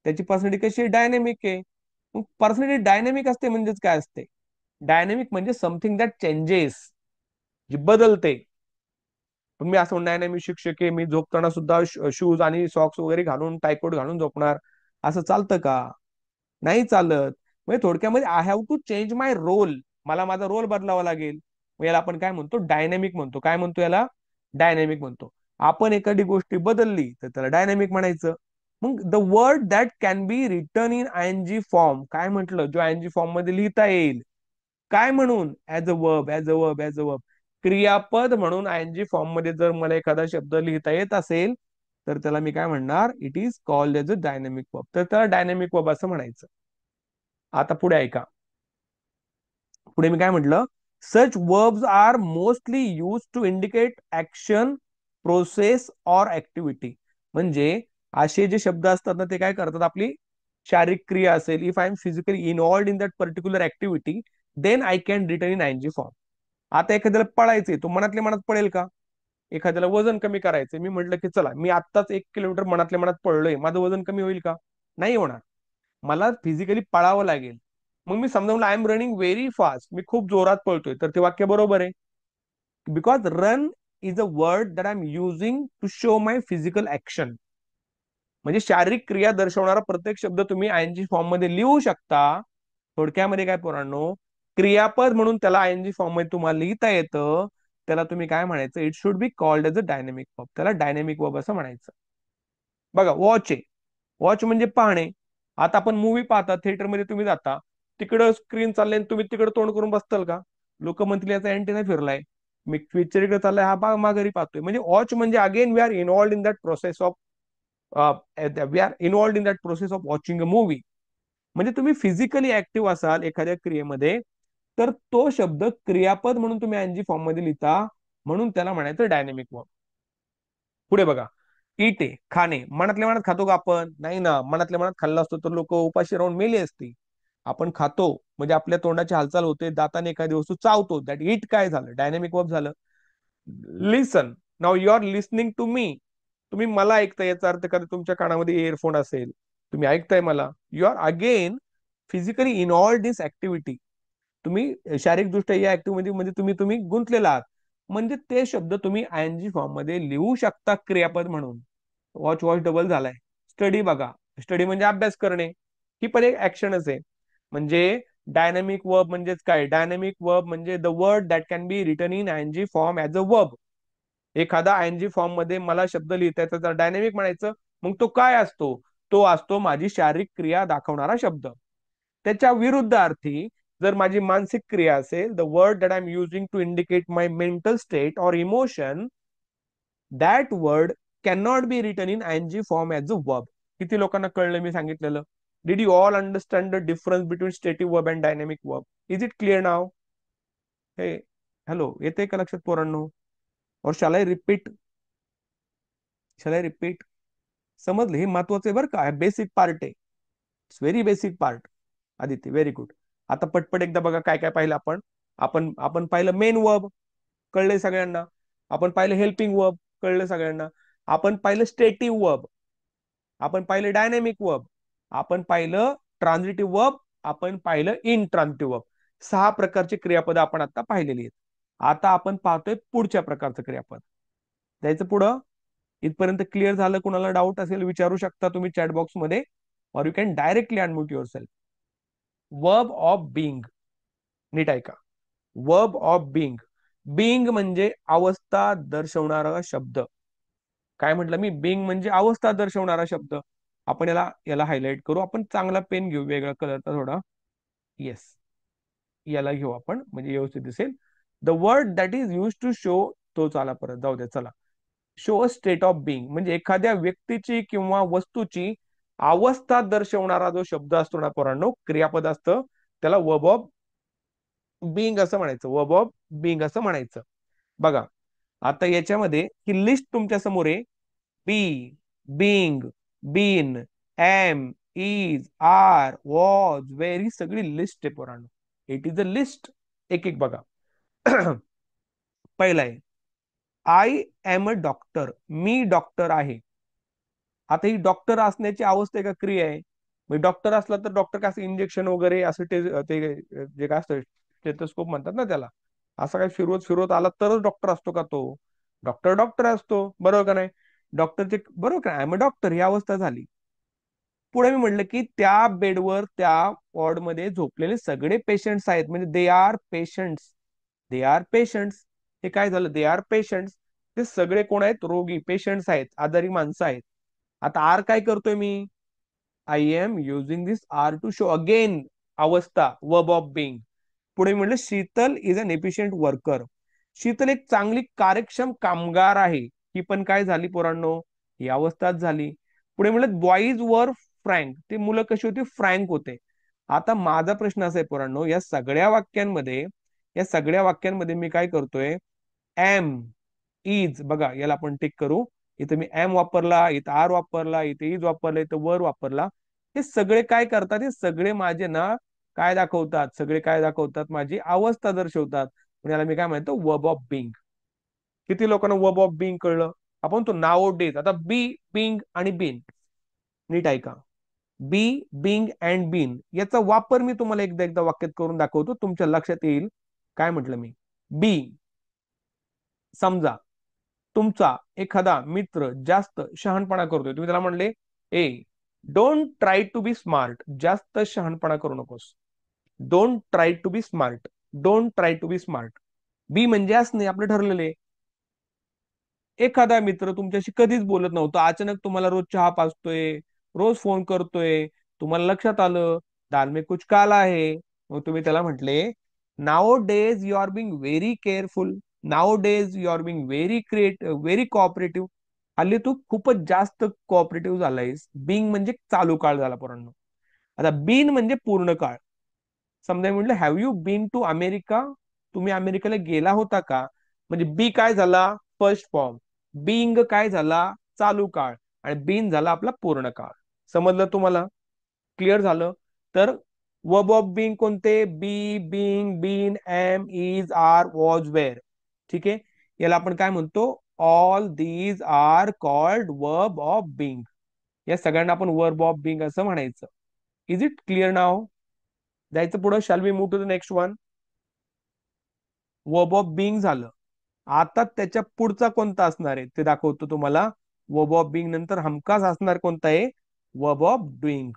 त्याची पर्सनॅलिटी कशी डायनेमिक आहे. मग पर्सनॅलिटी डायनेमिक असते म्हणजेच काय असते? डायनेमिक म्हणजे समथिंग दॅट चेंजेस, जी बदलते. पण मी असं म्हणणार नाही मी शिक्षक आहे, मी झोपताना सुद्धा शूज आणि सॉक्स वगैरे घालून, टायकोट घालून झोपणार, असं चालतं का? नाही चालत. म्हणजे थोडक्यामध्ये I have to change my role, मला माझा रोल बदलावा लागेल. मग याला आपण काय म्हणतो? डायनेमिक म्हणतो. काय म्हणतो याला? डायनेमिक म्हणतो. आपण एखादी गोष्टी बदलली तर त्याला डायनेमिक म्हणायचं. मग the word that can be return in आयएनजी form, काय म्हटलं? जो आयएनजी फॉर्म मध्ये लिहिता येईल. काय म्हणून? As a verb, as a verb, as a verb. क्रियापद म्हणून आयएनजी फॉर्म मध्ये जर मला एखादा शब्द लिहिता येत असेल तर त्याला मी काय म्हणणार, it is called as a dynamic verb. तर त्याला डायनॅमिक वर्ब असं म्हणायचं. आता पुढे ऐका. पुढे मी काय म्हटलं, such verbs are mostly use to indicate action, process or activity. म्हणजे असे जे शब्द असतात ना, ते काय करतात, आपली शारीरिक क्रिया असेल, if I am physically involved in that particular activity, then I can return in आयएनजी form. आता एखाद्याला पळायचंय, तो मनातल्या मनात पळेल का? एखाद्याला वजन कमी करायचंय, मी म्हटलं की चला मी आत्ताच 1 किलोमीटर मनातल्या मनात पळलोय, माझं वजन कमी होईल का? नाही होणार. मला फिजिकली पळावं लागेल. मग मी समजावलं, I am running very fast, मी खूप जोरात पळतोय, तर ते वाक्य बरोबर आहे. Because run is a word that I am using to show my physical action. म्हणजे शारीरिक क्रिया दर्शवणारा प्रत्येक शब्द तुम्ही आयएनजी फॉर्म मध्ये लिहू शकता. थोडक्यामध्ये काय पोरांनो, क्रियापद म्हणून त्याला आयएनजी फॉर्म मध्ये तुम्हाला लिहिता येतं. त्याला तुम्ही काय म्हणायचं, it should be called as a dynamic verb. त्याला डायनॅमिक वर्ब असं म्हणायचं. बघा, वॉच आहे. वॉच म्हणजे पाहणे. आता आपण मूवी पाहता, थिएटरमध्ये तुम्ही जाता, तिकडं स्क्रीन चाललंय आणि तुम्ही तिकडे तोंड करून बसताल का? लोक म्हणतील याचा अँटेना फिरलाय, मी पिक्चर इकडे चाललाय, हा बा माघारी पाहतोय. म्हणजे वॉच म्हणजे again we are involved in that process of we are involved in that process of watching a movie. म्हणजे तुम्ही फिजिकली ऍक्टिव्ह असाल एखाद्या क्रियेमध्ये, तर तो शब्द क्रियापद म्हणून तुम्ही एनजी फॉर्म मध्ये लिहिता, म्हणून त्याला म्हणायचं डायनॅमिक वर्ब. पुढे बघा, इटे, खाणे. मनातल्या मनात खातो का आपण? नाही ना. मनातल्या मनात खाल्लं असतो तर लोक उपाशी राहून मेली असती. आपण खातो म्हणजे आपल्या तोंडाची हालचाल होते, दाताने एखादी वस्तू चावतो, दॅट इट काय झालं, डायनॅमिक वर्ब झालं. Listen, now you are listening to me. तुम्ही मला ऐकताय, याचा अर्थ कधी तुमच्या कानामध्ये इयरफोन असेल, तुम्ही ऐकताय मला, you are again physically involved this activity. तुम्ही शारीरिकदृष्ट्या या ऍक्टिव्हिटी मध्ये तुम्ही तुम्ही गुंतलेला आहात. म्हणजे ते शब्द तुम्ही आयएनजी फॉर्म मध्ये लिहू शकता क्रियापद म्हणून. वॉच वॉच डबल झालाय. स्टडी बघा, स्टडी म्हणजे अभ्यास करणे, ही पण एक ऍक्शनच आहे. म्हणजे डायनॅमिक वर्ब म्हणजेच काय, डायनॅमिक वर्ब म्हणजे the word that can be written in आयएनजी form as a verb. एखादा आयएनजी फॉर्म मध्ये मला शब्द लिहिता येतात, तर डायनॅमिक म्हणायचं. मग तो काय असतो? तो असतो माझी शारीरिक क्रिया दाखवणारा शब्द. त्याच्या विरुद्ध अर्थी जर माझी मानसिक क्रिया असेल, the word that I am using to indicate my mental state or emotion, that word can not be written in आयएनजी form as a verb. किती लोकांना कळलं मी सांगितलेलं? Did you all understand the difference between stative verb and dynamic verb? Is it clear now? Hey, hello, येते का लक्षात पोरांनो? Or shall I repeat? Shall I repeat? समजले? हे महत्वाचं आहे बरं का, बेसिक पार्ट आहे. It's very basic part. Aditya, very good. आता पटपट एकदा बघा काय काय पाहिलं आपण. आपण आपण पाहिलं मेन वर्ब, कळलंय सगळ्यांना. आपण पाहिलं हेल्पिंग वर्ब, कळलं सगळ्यांना. आपण पाहिलं स्टेटिव्ह वर्ब, आपण पाहिलं डायनॅमिक वर्ब, आपण पाहिलं ट्रान्झिटिव्ह वर्ब, आपण पाहिलं इनट्रान्झिटिव्ह वर्ब. 6 प्रकारचे क्रियापद आपण आता पाहिलेली आहेत. आता आपण पाहतोय पुढच्या प्रकारचं क्रियापद. जायचं पुढं. इथपर्यंत क्लिअर झालं? कुणाला डाऊट असेल विचारू शकता तुम्ही चॅट बॉक्स मध्ये, or you can directly unmute yourself. Verb of being, नीट ऐका. Verb of Bing. बिंग म्हणजे अवस्था दर्शवणारा शब्द. काय म्हटलं मी? बिंग म्हणजे अवस्था दर्शवणारा शब्द. आपण याला याला हायलाइट करू. आपण चांगला पेन घेऊ, वेगळा कलरचा थोडा. येस, याला घेऊ आपण, म्हणजे व्यवस्थित दिसेल. The word that is use to show, तो चाला परत जाऊ द्या, चला. Show a state of being म्हणजे एखाद्या व्यक्तीची किंवा वस्तूची अवस्था दर्शवणारा जो शब्द असतो ना पोरांनो, क्रियापद असतं, त्याला वर्ब ऑफ बिंग असं म्हणायचं. वर्ब ऑफ बिंग असं म्हणायचं. बघा, आता याच्यामध्ये ही लिस्ट तुमच्या समोर आहे. Be, being, been, am, is, are, was, were, ही सगळी लिस्ट आहे पोरांनो. It is a list. एक एक बघा. पहिला आहे, आय एम अ डॉक्टर. मी डॉक्टर आहे. आता ही डॉक्टर असण्याची अवस्था आहे का क्रिया आहे? म्हणजे डॉक्टर असला तर डॉक्टर काय असं इंजेक्शन वगैरे असं ते जे काय असतं, स्टेथोस्कोप म्हणतात ना त्याला, असं काय फिरवत फिरवत आला तरच डॉक्टर असतो का तो? डॉक्टर डॉक्टर असतो, बरोबर का नाही? डॉक्टरचे, बरोबर का? आय एम अ डॉक्टर ही अवस्था झाली. पुढे मी म्हटलं की त्या बेडवर त्या वॉर्डमध्ये झोपलेले सगळे पेशंट्स आहेत, म्हणजे they are patients. They are patients. हे काय झालं? They are patients. ते सगळे कोण आहेत? रोगी, पेशंट्स आहेत, आजारी माणसं आहेत. आता आर काय करतोय मी? I am using this are to show again अवस्था, वर्ब ऑफ बिंग. पुढे म्हटलं Sheetal is an efficient worker. Sheetal एक चांगली कार्यक्षम कामगार आहे. ही पण काय झाली पोरांनो? ही अवस्थाच झाली. पुढे म्हणलं बॉईज वर फ्रँक, ते मुलं कशी होती, फ्रँक होते. आता माझा प्रश्न असा आहे पोरांनो, या सगळ्या वाक्यांमध्ये मी काय करतोय, एम, इज, बघा याला आपण टिक करू. इथं मी एम वापरला, इथं आर वापरला, इथे इज वापरला, इथं वर वापरला. हे सगळे काय करतात, हे सगळे माझे ना काय दाखवतात, सगळे काय दाखवतात, माझी अवस्था दर्शवतात. पण याला मी काय म्हणतो, वर्ब ऑफ बिंग. किती लोकांना वर्ब ऑफ बिंग कळलं? आपण तो नाव डेज, आता बी, बिंग आणि बीन, नीट ऐका. बी, बिंग अँड बीन याचा वापर मी तुम्हाला एकदा एकदा वाक्यात करून दाखवतो, तुमच्या लक्षात येईल. काय म्हटलं मी? बी, समजा तुमचा एखादा मित्र जास्त शहाणपणा करतोय, तुम्ही त्याला म्हणले, ए, don't try to be smart, जास्त शहाणपणा करू नकोस. Don't try to be smart, don't try to be smart. Be म्हणजे असणे, आपलं ठरलेले. एखादा मित्र तुमच्याशी कधीच बोलत नव्हता, अचानक तुम्हाला रोज चहा पाजतोय, रोज फोन करतोय, तुम्हाला लक्षात आलं दाल में कुछ काला आहे. मग तुम्ही त्याला म्हटले, nowadays you are being very careful, nowadays you are being very very cooperative. हल्ली तू खूपच जास्त कोऑपरेटिव्ह झालायस. बिंग म्हणजे चालू काळ झाला पोरांनो. आता बीन म्हणजे पूर्ण काळ. समजा मी म्हटलं, have you been to America, तुम्ही अमेरिकेला गेला होता का? म्हणजे बी काय झाला, फर्स्ट फॉर्म. बिंग काय झाला, चालू काळ. आणि बीन झाला आपला पूर्ण काळ. समजलं तुम्हाला? क्लिअर झालं? तर वर्ब ऑफ बिंग कोणते? Be, being, been, am, is, are, was, were. ठीक आहे. याला आपण काय म्हणतो, all these are called verb of being. या सगळ्यांना आपण वर्ब ऑफ बिंग असं म्हणायचं. Is it clear now? जायचं पुढं, shall we move to the next one. Verb of being झालं. आता त्याच्या पुढचा कोणता असणार आहे ते दाखवतो तुम्हाला. वर्ब ऑफ बिंग नंतर हमखास असणार कोणता आहे, वर्ब ऑफ डुईंग.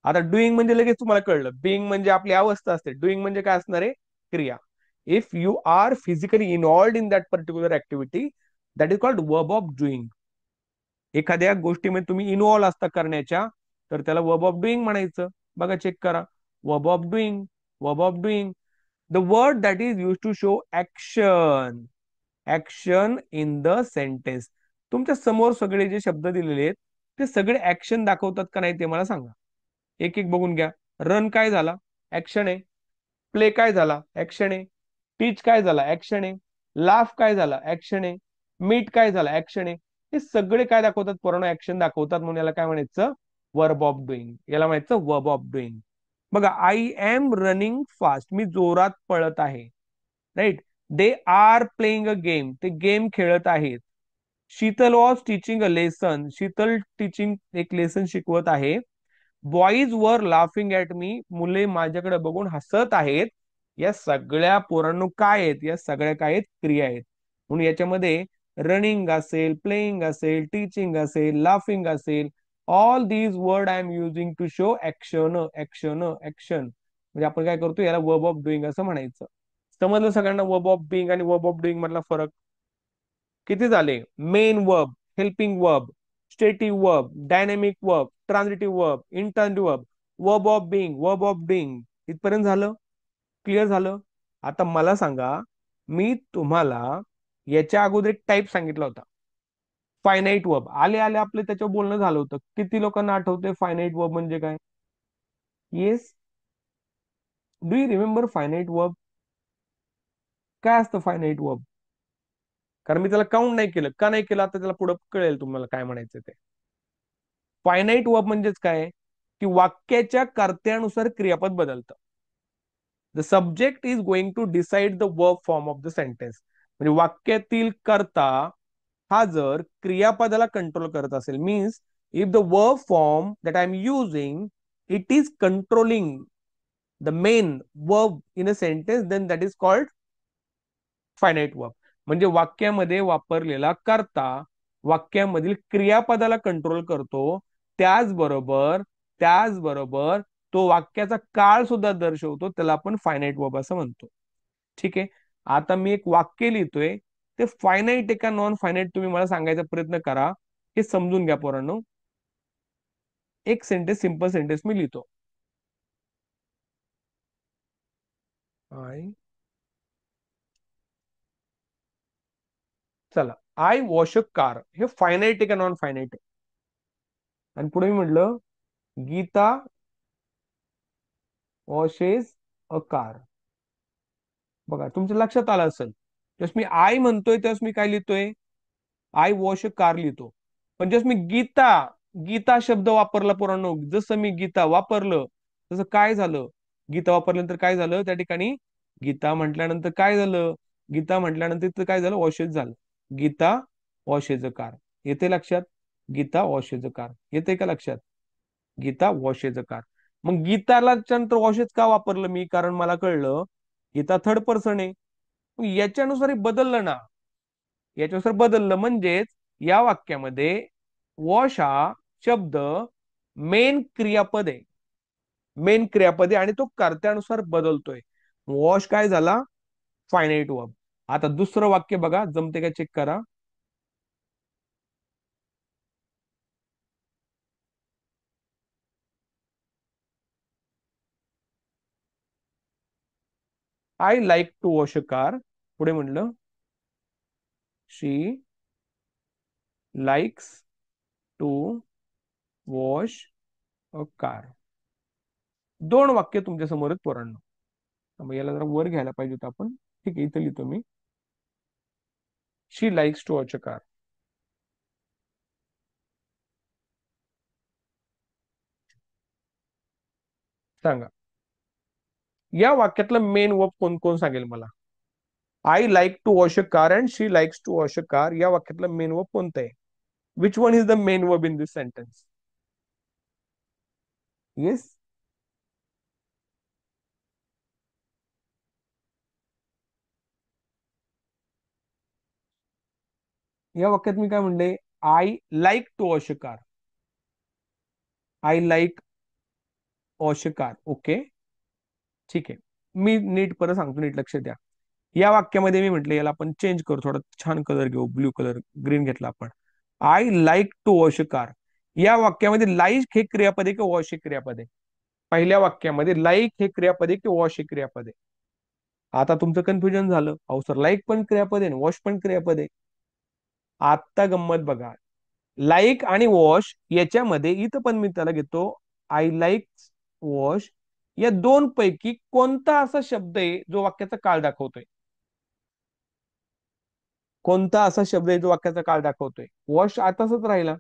आता डुईंग म्हणजे लगेच तुम्हाला कळलं, बिंग म्हणजे आपली अवस्था असते, डुईंग म्हणजे काय असणार आहे, क्रिया. If you are physically involved in that particular activity, that is called verb of doing. एखाद्या गोष्टीमध्ये तुम्ही इन्व्हॉल्व असता करण्याच्या, तर त्याला वर्ब ऑफ डुईंग म्हणायचं. बघा चेक करा, verb of doing, verb of doing. The word that is use to show action, action in the sentence. तुमच्या समोर सगळे जे शब्द दिलेले आहेत, ते सगळे ऍक्शन दाखवतात का नाही ते मला सांगा. एक एक बघून घ्या. रन काय झाला, ऍक्शन आहे. प्ले काय झाला, ऍक्शन आहे. टीच काय झाला, ऍक्शन आहे. लाफ काय झाला, ऍक्शन आहे. मीट काय झाला, ऍक्शन आहे. हे सगळे काय दाखवतात, पूर्ण ऍक्शन दाखवतात. म्हणून याला काय म्हणायचं, वर्ब ऑफ डुईंग. याला म्हणायचं वर्ब ऑफ डुईंग. बघा, आय एम रनिंग फास्ट, मी जोरात पळत आहे. Right. They are playing a game, ते गेम खेळत आहेत. Sheetal was teaching a lesson, Sheetal teaching एक लेसन शिकवत आहे. Boys were laughing at me, मुले माझ्याकडे बघून हसत आहेत. या सगळ्या पोरांनो काय आहेत, या सगळ्या काय आहेत, क्रिया आहेत. म्हणून याच्यामध्ये रनिंग असेल, प्लेइंग असेल, टीचिंग असेल, लाफिंग असेल, all these word I am using to show action, action, action. म्हणजे आपण काय करतो, याला वर्ब ऑफ डुईंग असं म्हणायचं. समजलं सगळ्यांना वर्ब ऑफ बिंग आणि वर्ब ऑफ डुईंग मधला फरक? किती झाले? Main verb, helping verb, stative verb, dynamic verb, transitive verb, intransitive verb, verb of being, verb of doing. इथपर्यंत झालं? क्लिअर झालं? आता मला सांगा, मी तुम्हाला याच्या अगोदर एक टाईप सांगितला होता, फायनाईट वर्ब. आले आले आपले त्याच्यावर बोलणं झालं होतं. किती लोकांना आठवतंय फायनाईट वर्ब म्हणजे काय? Yes, do you remember finite verb? काय असतं फायनाईट वर्ब? कारण मी त्याला काउंट नाही केलं. का नाही केलं, आता त्याला पुढे कळेल तुम्हाला काय म्हणायचं ते. फायनाईट वर्ब म्हणजेच काय, की वाक्याच्या कर्त्यानुसार क्रियापद बदलतं. The subject is going to decide the verb form of the sentence. म्हणजे वाक्यातील कर्ता हा जर क्रियापदाला कंट्रोल करत असेल, means if the verb form that I am using it is controlling the main verb in a sentence, then that is called finite verb. म्हणजे वाक्यामध्ये वापरलेला कर्ता वाक्यामधील क्रियापदाला कंट्रोल करतो, त्याचबरोबर त्याचबरोबर तो वाक्याचा काळ सुद्धा दर्शवतो, त्याला आपण फायनाईट वर्ब असं म्हणतो. ठीक आहे. आता मी एक वाक्य लिहितोय, ते फायनाईट आहे का नॉन फायनाईट तुम्ही मला सांगायचा प्रयत्न करा. हे समजून घ्या पोरांनो. एक सेंटेन्स, सिंपल सेंटेन्स मी लिहितो. आय, चला, आय वॉश अ कार, हे फायनाईट आहे का नॉन फायनाईट आहे? आणि पुढे मी म्हटलं गीता वॉशेस अ कार. बघा तुमच्या लक्षात आलं असेल, जस मी आय म्हणतोय त्यास मी काय लिहितोय, आय वॉश अ कार लिहितो. पण जस मी गीता, गीता शब्द वापरला पोरांनो, जसं मी गीता वापरलं तसं काय झालं, गीता वापरल्यानंतर काय झालं त्या ठिकाणी, गीता म्हटल्यानंतर काय झालं, गीता म्हटल्यानंतर इथं काय झालं, वॉशेस झालं. गीता वॉशेज अ कार, येते लक्षात? गीता वॉशेज अ कार येते का लक्षात? Geeta washes a car. मग गीताला नंतर वॉशेज का वापरलं मी, कारण मला कळलं गीता थर्ड पर्सन आहे. मग याच्यानुसार हे बदललं ना, याच्यानुसार बदललं म्हणजेच या वाक्यामध्ये वॉश हा शब्द मेन क्रियापद आहे, मेन क्रियापद आहे आणि तो कर्त्यानुसार बदलतोय. वॉश काय झाला, फायनाईट वर्ब. आता दुसरं वाक्य बघा, जमते का चेक करा. I like to wash a car. पुढे म्हणलं she likes to wash a car. दोन वाक्य तुमच्या समोर आहेत पोरांनो. मग याला जरा वर घ्यायला पाहिजे होतं आपण. ठीक आहे, इथं लिहितो मी, she likes to watch a car. सांगा या वाक्यातलं मेन वर्ब कोण कोण सांगेल मला. I like to wash a car and she likes to wash a car, या वाक्यातलं मेन वर्ब कोणतं आहे? Which one is the main verb in this sentence? Yes, या वाक्यात मी काय म्हणले, I like to wash a car, I like wash a car. Okay, ठीक आहे. मी नीट परत सांगतो, नीट लक्ष द्या. या वाक्यामध्ये मी म्हटलं याला आपण चेंज करू, थोडा छान कलर घेऊ, ब्ल्यू कलर, ग्रीन घेतला आपण. I like to wash a car, या वाक्यामध्ये लाईक हे क्रियापद आहे की वॉश हे क्रियापद आहे? पहिल्या वाक्यामध्ये लाईक हे क्रियापद आहे की वॉश हे क्रियापद आहे? आता तुमचं कन्फ्युजन झालं, अहो सर लाईक पण क्रियापद आहे वॉश पण क्रियापद आहे. आता गंमत बघा, लाईक आणि वॉश याच्यामध्ये इथं पण मी त्याला घेतो, आय लाईक वॉश, या दोन पैकी कोणता असा शब्द आहे जो वाक्याचा काळ दाखवतोय? कोणता असा शब्द आहे जो वाक्याचा काळ दाखवतोय? वॉश आताच राहिला.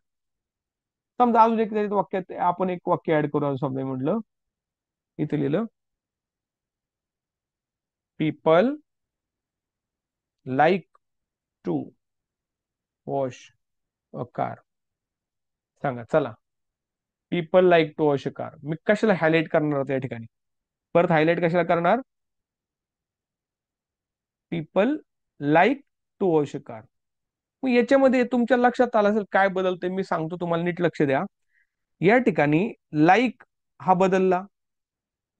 समजा अजून एक तरी वाक्यात आपण एक वाक्य ऍड करू, समजा म्हटलं इथे लिहिलं, people like to wash a car. सांगा चला, people like to wash a car मी कशाला हायलाइट करणार होतो या ठिकाणी? परत हायलाइट कशाला करणार? People like to wash a car. मग याच्यामध्ये तुमच्या लक्षात आलं असेल काय बदलतंय, मी सांगतो तुम्हाला, नीट लक्ष द्या. या ठिकाणी लाईक हा बदलला,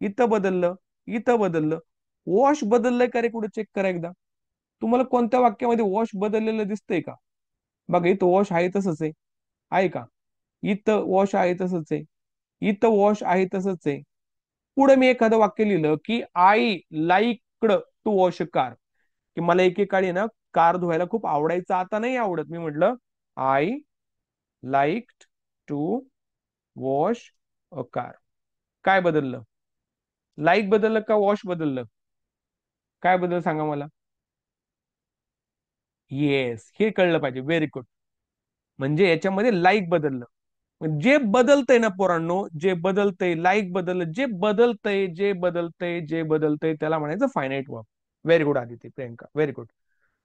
इथं बदललं, इथं बदललं. वॉश बदललंय का रे, कुठे चेक करा एकदा. तुम्हाला कोणत्या वाक्यामध्ये वॉश बदललेलं दिसतंय का? बघा इथं वॉश आहे तसंच आहे का? इथं वॉश आहे तसंच आहे, इथं वॉश आहे तसंच आहे. पुढे मी एखादं वाक्य लिहिलं की आय लाईकड टू वॉश कार, की मला एकेकाळी ना कार धुवायला खूप आवडायचं, आता नाही आवडत. मी म्हटलं I liked to wash a car. काय बदललं? लाईक बदललं का वॉश बदललं? काय बदल सांगा मला. येस, हे कळलं पाहिजे, व्हेरी गुड. म्हणजे याच्यामध्ये लाईक बदललं. जे बदलतंय ना पोरांनो, जे बदलतंय, लाईक बदललं, जे बदलतंय, जे बदलतंय, जे बदलतंय, त्याला म्हणायचं finite verb. Very good Aditi, Priyanka, very good.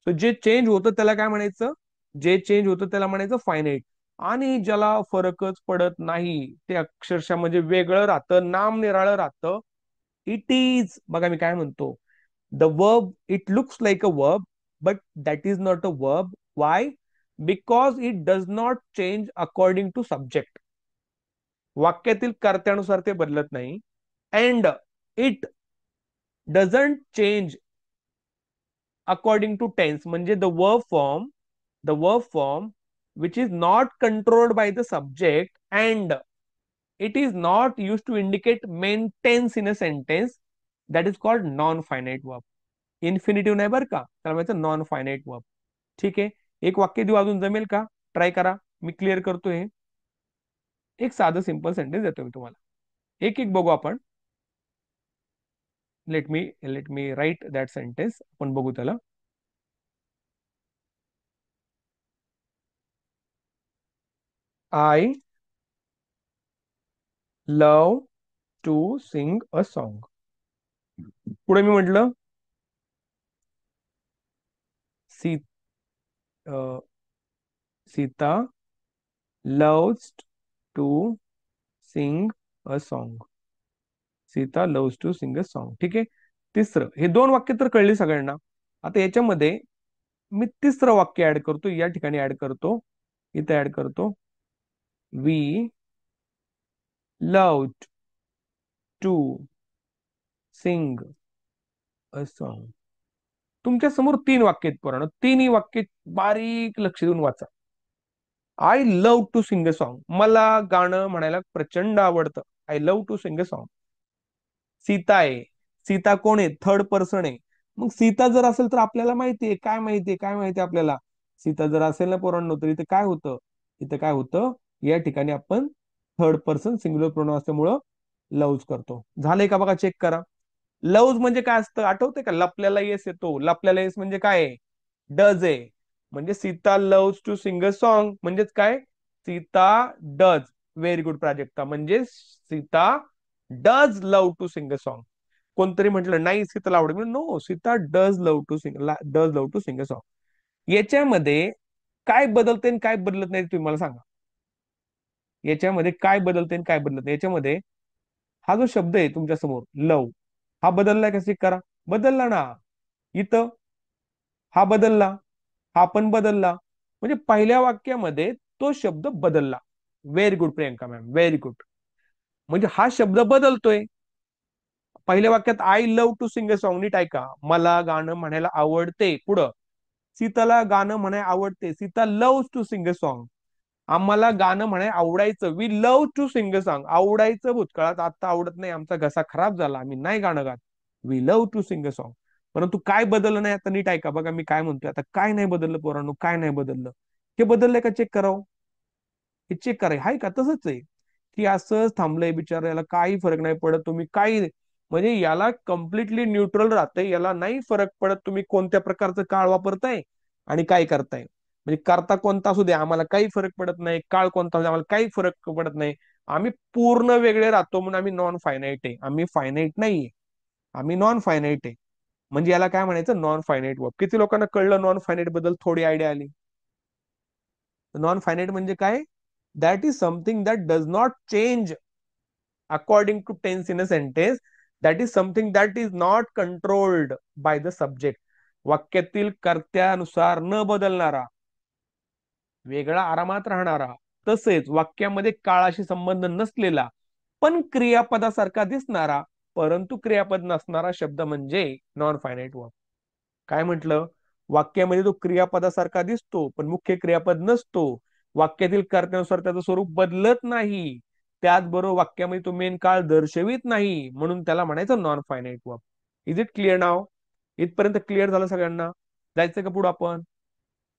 So जे चेंज होतं त्याला काय म्हणायचं? जे चेंज होतं त्याला म्हणायचं फायनाईट. आणि ज्याला फरकच पडत नाही, ते अक्षरशः म्हणजे वेगळं राहतं, नाम निराळं राहतं, इट इज, बघा मी काय म्हणतो, the verb it looks like a verb but that is not a verb. Why? Because it does not change according to subject. वाक्यातील कर्त्यानुसार ते बदलत नाही. And it doesn't change according to tense, म्हणजे the verb form which is not controlled by the subject and it is not used to indicate main tense in a sentence, that is called non finite verb. Infinitive नाही बरं का, त्याला म्हणायचं non finite verb. ठीक आहे, एक वाक्य देऊ अजून, जमेल का? ट्राय करा, मी क्लिअर करतोय. एक साधं सिंपल सेंटेन्स देतो मी तुम्हाला, एक एक बघू आपण. Let me write that sentence, आपण बघू त्याला. I love to sing a song. पुढे मी म्हटलं सी अ, Sita loves to sing a song. Sita loves to sing a song. ठीक आहे. तिसरं, हे दोन वाक्य तर कळली सगळ्यांना. आता याच्यामध्ये मी तिसरं वाक्य ऍड करतो, या ठिकाणी ऍड करतो, इथे ऍड करतो. We loved to sing a song. तुमच्या समोर तीन वाक्य आहेत पोरांनो, तिन्ही वाक्य बारीक लक्ष देऊन वाचा. I love to sing a song, मला गाणं म्हणायला प्रचंड आवडतं. I love to sing a song. Sita आहे, सीता कोण आहे? थर्ड पर्सन आहे. मग सीता जर असेल तर आपल्याला माहितीये, काय माहितीये आपल्याला? सीता जर असेल ना पोरांनो, तर इथे काय होतं? इथे काय होतं? या ठिकाणी आपण थर्ड पर्सन सिंग्युलर प्रोनाउन असल्यामुळं लव्ज करतो. झालंय का बघा, चेक करा. लव्ज म्हणजे काय असतं आठवते का? लपल्याला येस येतो. लपल्याला येस म्हणजे काय आहे? डज आहे. म्हणजे Sita loves to sing a song म्हणजेच काय? Sita does. Very good Prajakta. म्हणजे Sita does love to sing a song. कोणतरी म्हटलं नाही सीताला आवडेल, no, Sita does love to sing, does love to sing a song. याच्यामध्ये काय बदलते आणि काय बदलत नाही तुम्ही मला सांगा. याच्यामध्ये काय बदलते आणि काय बदलत नाही? याच्यामध्ये हा जो शब्द आहे तुमच्या समोर लव, हा बदललाय का? चेक करा. बदलला ना. इथं हा बदलला, हा पण बदलला. म्हणजे पहिल्या वाक्यामध्ये तो शब्द बदलला. Very good Priyanka ma'am, very good. म्हणजे हा शब्द बदलतोय. पहिल्या वाक्यात I love to sing a song, नीट ऐका, मला गाणं म्हणायला आवडते. पुढं सीताला गाणं म्हणायला आवडते. Sita love to sing a song. आम्हाला गाणं म्हणायला आवडायचं. We love to sing a song. आवडायचं भूतकाळात, आता आवडत नाही, आमचा घसा खराब झाला, आम्ही नाही गाणं गात. We love to sing a song. परंतु काय बदललं नाही? आता नीट ऐका बघा मी काय म्हणतोय. आता काय नाही बदललं पोरांनो? काय नाही बदललं? हे बदललंय का? चेक करावं. हे चेक कराय हाय का? तसंच आहे की असंच थांबलंय बिचारा, याला काही फरक नाही पडत. तुम्ही काही म्हणजे याला कम्प्लिटली न्यूट्रल राहतंय, याला नाही फरक पडत तुम्ही कोणत्या प्रकारचं काळ वापरताय आणि काय करताय. म्हणजे करता कोणता असू द्या, आम्हाला काही फरक पडत नाही. काळ कोणता असू द्या, आम्हाला काही फरक पडत नाही. आम्ही पूर्ण वेगळे राहतो म्हणून आम्ही नॉन फायनाईट आहे. आम्ही फायनाईट नाहीये, आम्ही नॉन फायनाईट आहे. म्हणजे याला काय म्हणायचं? Non finite verb. किती लोकांना कळलं नॉन फायनाईट बद्दल? थोडी आयडिया आली. नॉन फायनाईट म्हणजे काय? That is something that does not change according to tense in a sentence. That is something that is not controlled by the subject. वाक्यातील कर्त्यानुसार न बदलणारा, वेगळा आरामात राहणारा, तसेच वाक्यामध्ये काळाशी संबंध नसलेला पण क्रियापदासारखा दिसणारा परंतु क्रियापद नसणारा शब्द म्हणजे नॉन फायनाईट वर्ब. काय म्हटलं? वाक्यामध्ये तो क्रियापदासारखा दिसतो पण मुख्य क्रियापद नसतो. वाक्यातील कर्त्यानुसार त्याचं स्वरूप बदलत नाही. त्याचबरोबर वाक्यामध्ये तो मेन काळ दर्शवित नाही, म्हणून त्याला म्हणायचं non finite verb. Is it clear now? इथपर्यंत क्लिअर झालं सगळ्यांना? जायचं का पुढे आपण?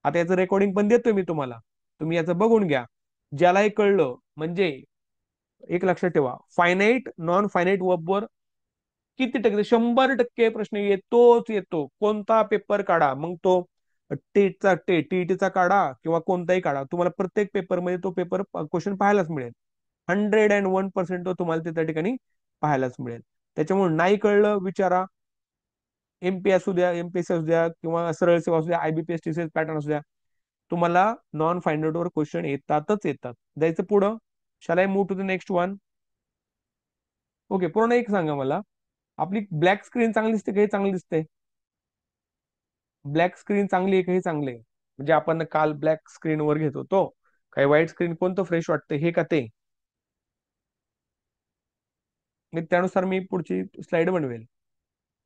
आता याचं रेकॉर्डिंग पण देतोय मी तुम्हाला, तुम्ही याचं बघून घ्या. ज्यालाही कळलं म्हणजे एक लक्षात ठेवा, फायनाईट नॉन फायनाईट वर्बवर किती टक्के? 100% प्रश्न येतोच येतो. कोणता पेपर काढा, मग तो टीईटीचा काढा किंवा कोणताही काढा, तुम्हाला प्रत्येक पेपरमध्ये तो पेपर क्वेश्चन पाहायलाच मिळेल. 101% तो तुम्हाला त्या ठिकाणी पाहायलाच मिळेल. त्याच्यामुळे नाही कळलं विचारा. एमपी असू द्या, एमपीएससी असू द्या किंवा सरळ सेवा असू द्या, आयबीपीएस टीसीएस पॅटर्न असू द्या, तुम्हाला नॉन फायनाईट वर क्वेश्चन येतातच येतात. जायचं पुढं. Shall I move to the next one? Okay. पूर्ण एक सांगा मला, आपली ब्लॅक स्क्रीन चांगली दिसते का हे चांगली दिसते? ब्लॅक स्क्रीन चांगली आहे का हे चांगले? म्हणजे आपण काल ब्लॅक स्क्रीन वर घेत होतो, काही व्हाईट स्क्रीन कोणतं फ्रेश वाटतं, हे का ते? त्यानुसार मी पुढची स्लाइड बनवेल.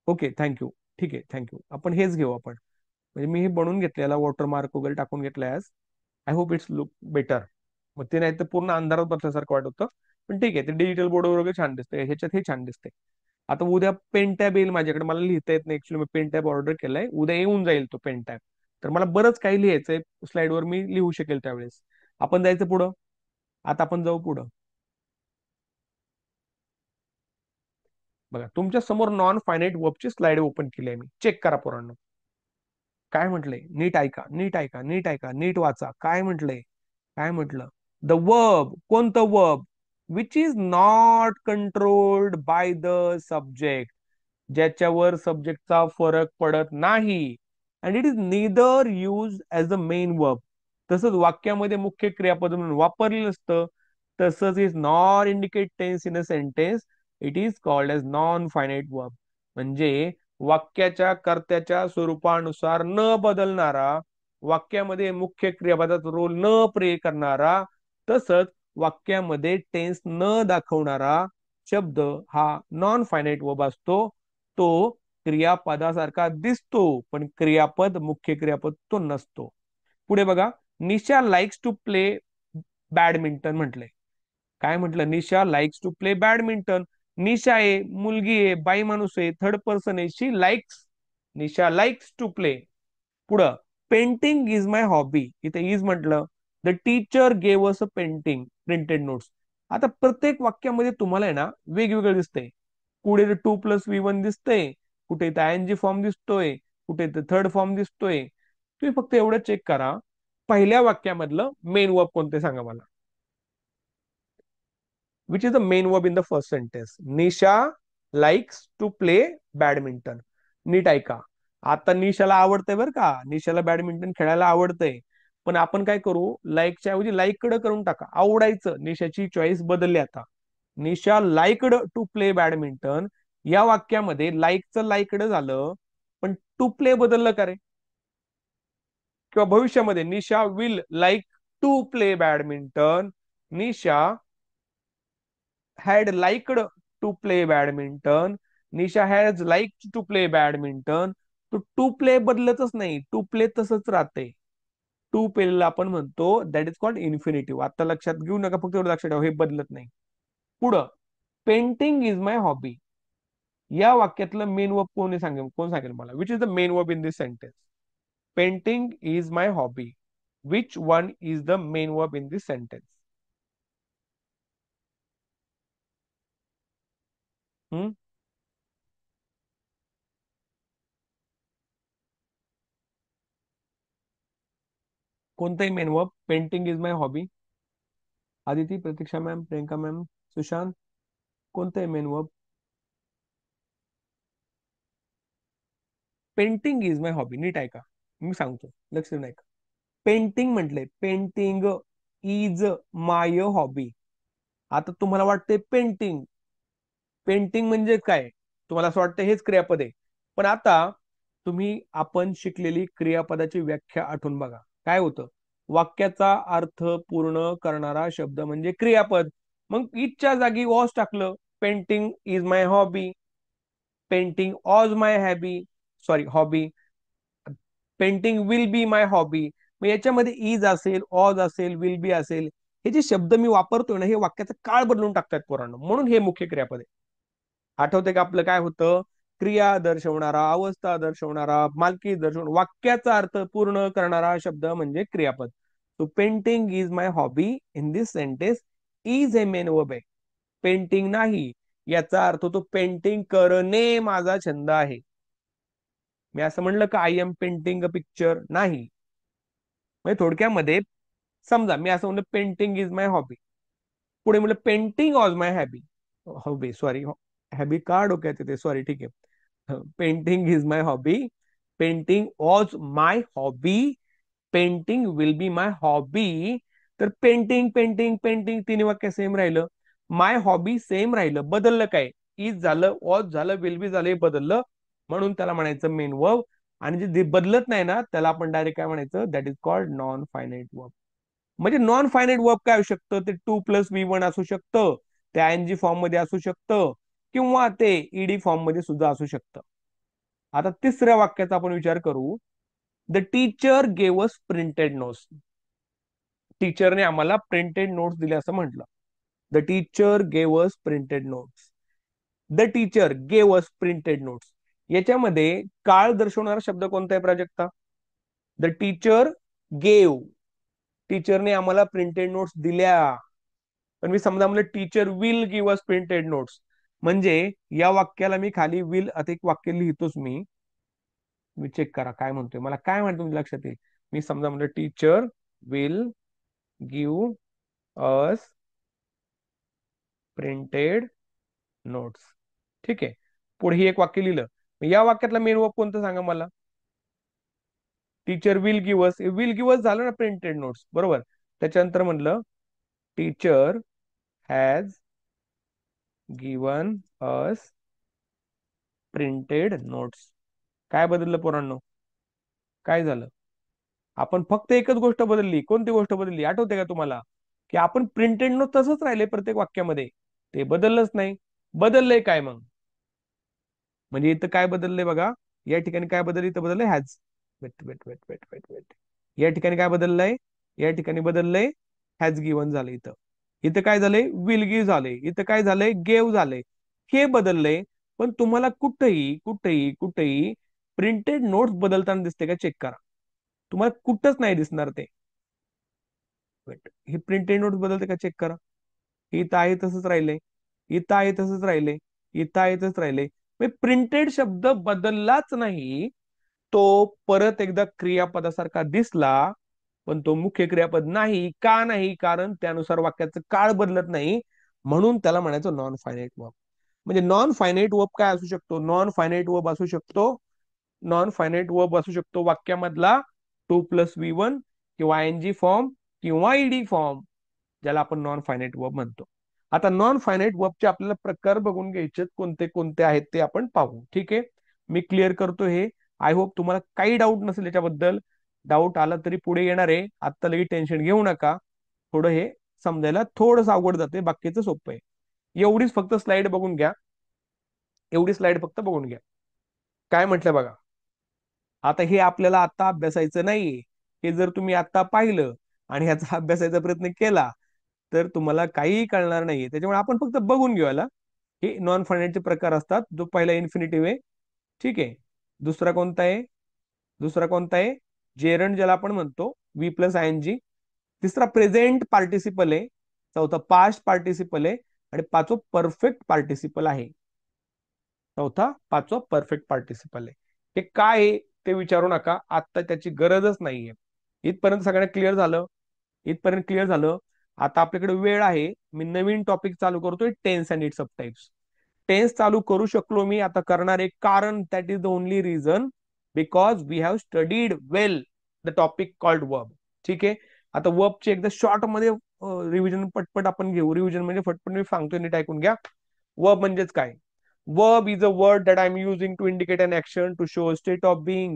Okay, thank you. ठीक आहे, थँक्यू. आपण हेच घेऊ आपण. म्हणजे मी हे बनवून घेतलेला वॉटरमार्क वगैरे टाकून घेतलाय आज. I hope it's look better. मग ते नाही तर पूर्ण अंधारात बसल्यासारखं वाटत होतं, पण ठीक आहे, ते डिजिटल बोर्ड वगैरे छान दिसतंय, ह्याच्यात हे छान दिसतंय. आता उद्या पेन टॅब येईल माझ्याकडे, मला लिहिता येत नाही ऍक्च्युली, मी पेन टॅब ऑर्डर केलाय, उद्या येऊन जाईल तो पेन टॅब. तर मला बरंच काही लिहायचंय स्लाइडवर, मी लिहू शकेल त्यावेळेस. आपण जायचं पुढं. आता आपण जाऊ पुढं. बघा तुमच्या समोर नॉन फायनाईट वर्बची स्लाइड ओपन केली आहे मी. चेक करा पोरांनो. काय म्हटलंय, नीट ऐका, नीट ऐका, नीट ऐका, नीट वाचा. काय म्हटलंय, काय म्हटलं? द वर्ब, कोणतं verb? Which is not controlled by the subject, ज्याच्यावर सब्जेक्टचा फरक पडत नाही. And it is neither use as a main verb. तसंच वाक्यामध्ये मुख्य क्रियापद म्हणून वापरलेलं नसतं. तसंच is not indicate tense in a sentence. It is called as non finite verb. म्हणजे वाक्याच्या कर्त्याच्या स्वरूपानुसार न बदलणारा, वाक्यामध्ये मुख्य क्रियापदाचा रोल न प्ले करणारा, तसंच वाक्यामध्ये टेन्स न दाखवणारा शब्द हा नॉन फायनाईट वर्ब असतो. तो क्रियापदासारखा दिसतो पण क्रियापद, मुख्य क्रियापद तो नसतो. पुढे बघा, Nisha likes to play badminton म्हटलंय. काय म्हटलं? Nisha likes to play badminton. Nisha आहे, मुलगी आहे, बाई माणूस आहे, थर्ड पर्सन आहे. She likes, Nisha likes to play. पुढं, पेंटिंग इज माय हॉबी. इथे इज म्हटलं. The teacher gave us a painting printed notes. आता प्रत्येक वाक्यामध्ये तुम्हाला आहे ना वेगवेगळं दिसतंय. पुढे 2+V1 दिसतंय, कुठे इथं आयएनजी फॉर्म दिसतोय, कुठे इथं थर्ड फॉर्म दिसतोय. तुम्ही फक्त एवढं चेक करा, पहिल्या वाक्यामधलं मेन वर्ब कोणते सांगा मला. Which is the main verb in the first sentence? Nisha likes to play badminton. नीट ऐका. आता निशाला आवडतंय बरं का, निशाला बॅडमिंटन खेळायला आवडतंय. पण आपण काय करू, लाईकच्या ऐवजी लाईकड करून टाका. आवडायचं, निशाची चॉईस बदलली आता. निशा लाईकड टू प्ले बॅडमिंटन. या वाक्यामध्ये लाईकचं लाईकड झालं, पण टू प्ले बदललं का रे? किंवा भविष्यामध्ये Nisha will like to play badminton. Nisha had liked to play badminton. Nisha has like to play badminton. तो टू प्ले बदलतच नाही, टू प्ले तसंच राहते. टू प्लेला आपण म्हणतो दॅट इज कॉल्ड इन्फिनिटिव्ह. आता लक्षात घेऊ नका, फक्त एवढं लक्षात ठेवा, हे बदलत नाही. पुढं, पेंटिंग इज माय हॉबी. या वाक्यातलं मेन वर्ब कोणी सांगेल, कोण सांगेल मला? Which is the main verb in this sentence? Painting is my hobby. Which one is the main verb in this sentence? कोणताही main verb. Painting is my hobby. Aditi, Pratiksha ma'am, Priyanka ma'am, Sushant, कोणताही main verb? Painting is my hobby. नीट ऐका, मी सांगतो, लक्ष देऊन ऐका. Painting म्हटलंय, पेंटिंग इज माय हॉबी. आता तुम्हाला वाटते पेंटिंग, पेंटिंग म्हणजे काय? तुम्हाला असं वाटतं हेच क्रियापद आहे. पण आता तुम्ही आपण शिकलेली क्रियापदाची व्याख्या आठवून बघा. काय होतं? वाक्याचा अर्थ पूर्ण करणारा शब्द म्हणजे क्रियापद. मग इजच्या जागी वॉज टाकलं. Painting is my hobby. Painting was my habby, sorry hobby. Painting will be my hobby. मग याच्यामध्ये इज असेल, ऑज असेल, विल बी असेल. हे जे शब्द मी वापरतोय ना, हे वाक्याचा काळ बदलून टाकतात पोरांनो, म्हणून हे मुख्य क्रियापद आहे. आठवते का आपलं काय होतं? क्रिया दर्शवणारा, अवस्था दर्शवणारा, मालकी दर्शवणारा, वाक्याचा अर्थ पूर्ण करणारा शब्द म्हणजे क्रियापद. तो painting is my hobby in this sentence is a main verb आहे. पेंटिंग नाही, याचा अर्थ तो पेंटिंग करणे माझा छंद आहे. मी असं म्हणलं का I am painting a picture? नाही. म्हणजे थोडक्यामध्ये समजा मी असं म्हणलं पेंटिंग इज माय हॉबी, पुढे म्हणलं painting was my habby, hobby sorry, habby का डोक्यात येते, सॉरी, ठीक आहे. Painting is my hobby, painting was my hobby, painting will be my hobby. तर पेंटिंग पेंटिंग पेंटिंग तिन्ही वाक्य सेम राहिलं. माय हॉबी सेम राहिलं. बदललं काय? इज झालं, ऑज झालं, विल बी झालं, हे बदललं. म्हणून त्याला म्हणायचं मेन वर्ब. आणि जे बदलत नाही ना, त्याला आपण डायरेक्ट काय म्हणायचं? That is called non finite verb. म्हणजे नॉन फायनाईट वर्ब काय असू शकतं? ते 2+V1 असू शकतं, ते आयएनजी फॉर्म मध्ये असू शकतं, किंवा ते ईडी फॉर्म मध्ये सुद्धा असू शकतं. आता तिसऱ्या वाक्याचा आपण विचार करू. The teacher gave us printed notes. टीचरने आम्हाला प्रिंटेड नोट्स दिले असं म्हटलं. The teacher gave us printed notes. The teacher gave us printed notes. याच्यामध्ये काळ दर्शवणारा शब्द कोणता आहे प्राजक्ता? द टीचर गेव, टीचरने आम्हाला प्रिंटेड नोट्स दिल्या. पण मी समजा म्हणलं teacher will give us printed notes, म्हणजे या वाक्याला मी खाली विल आता एक वाक्य लिहितोच मी चेक करा काय म्हणतोय, मला काय म्हणतो तुमच्या लक्षात येईल. मी समजा म्हणलं teacher will give us printed notes. ठीक आहे, पुढे एक वाक्य लिहिलं. या वाक्यातला मेन वर्ब कोणतं सांगा मला. Teacher will give us, will give अस झालं ना प्रिंटेड नोट्स, बरोबर. त्याच्यानंतर म्हणलं teacher has given us printed notes. काय बदललं पोरांनो, काय झालं. आपण फक्त एकच गोष्ट बदलली. कोणती गोष्ट बदलली आठवते का तुम्हाला, की आपण प्रिंटेड नोट तसंच राहिले प्रत्येक वाक्यामध्ये, ते बदललंच नाही. बदललंय काय मग, म्हणजे इथं काय बदललंय बघा, या ठिकाणी काय बदललं, इथं बदललंय has. Wait wait wait wait wait wait, या ठिकाणी काय बदललंय, या ठिकाणी बदललंय हॅज गिवन झालं. इथं इथं काय झालंय, विल गिव्ह झालंय. इथं काय झालंय, गेव झालंय. हे बदललंय. पण तुम्हाला कुठेही कुठेही कुठेही प्रिंटेड नोट्स बदलताना दिसते का, चेक करा. तुम्हाला कुठंच नाही दिसणार ते. हे प्रिंटेड नोट्स बदलते का, चेक करा. इथं आहे तसंच राहिलंय, इथं आहे तसंच राहिलंय, इथं आहे तसंच राहिलंय. प्रिंटेड शब्द बदललाच नाही, तो परत एकदा क्रियापदासारखा दिसला, पण तो मुख्य क्रियापद नाही. का नाही, कारण त्यानुसार वाक्याचं काळ बदलत नाही, म्हणून त्याला म्हणायचं नॉन फायनाईट वर्ब. म्हणजे नॉन फायनाईट वर्ब काय असू शकतो, नॉन फायनाईट वर्ब असू शकतो, नॉन फायनाईट वर्ब असू शकतो वाक्यामधला 2+V1 किंवा ING फॉर्म किंवा ईडी फॉर्म, ज्याला आपण नॉन फायनाईट वर्ब म्हणतो. आता नॉन फायनाईट वर्बचे आपल्याला प्रकार बघून घ्यायचे, कोणते कोणते आहेत ते आपण पाहू. ठीक आहे, मी क्लिअर करतो हे. आय होप तुम्हाला काही डाऊट नसेल याच्याबद्दल. डाऊट आला तरी पुढे येणार आहे, आत्ता लगेच टेन्शन घेऊ नका. थोडं हे समजायला थोडंसं अवघड जाते, बाकीचं सोपं आहे. एवढीच फक्त स्लाइड बघून घ्या, एवढी स्लाइड फक्त बघून घ्या. काय म्हटलं बघा, आता हे आपल्याला आता अभ्यासायचं नाहीये. हे जर तुम्ही आता पाहिलं आणि ह्याचा अभ्यासाचा प्रयत्न केला तर तुम्हाला काहीही कळणार नाहीये. त्याच्यामुळे आपण फक्त बघून घेऊयाला. हे नॉन फायनाईटचे प्रकार असतात. जो पहिला इन्फिनिटिव्ह आहे, ठीक आहे. दुसरा कोणता आहे, दुसरा कोणता आहे, जेरंड ज्याला आपण म्हणतो, V+ING. तिसरा प्रेझेंट पार्टिसिपल आहे. चौथा पास्ट पार्टिसिपल आहे. आणि पाचवं परफेक्ट पार्टिसिपल आहे. चौथा पाचवा परफेक्ट पार्टिसिपल आहे. हे काय आहे ते विचारू नका, आता त्याची गरजच नाहीये. इथपर्यंत सगळ्यांना क्लिअर झालं, इथपर्यंत क्लिअर झालं. आता आपल्याकडे वेळ आहे, मी नवीन टॉपिक चालू करतोय, tense and its subtypes. Tense चालू करू शकलो मी आता करणार आहे, कारण that is the only reason, because we have studied well the topic called verb. ठीक आहे, आता वर्बचे एकदा शॉर्ट मध्ये रिव्हिजन पटपट आपण घेऊ. रिव्हिजन म्हणजे फटपट मी सांगतोय, नीट ऐकून घ्या. वर्ब म्हणजेच काय. Verb is a word that I'm using to indicate an action, to show a state of being,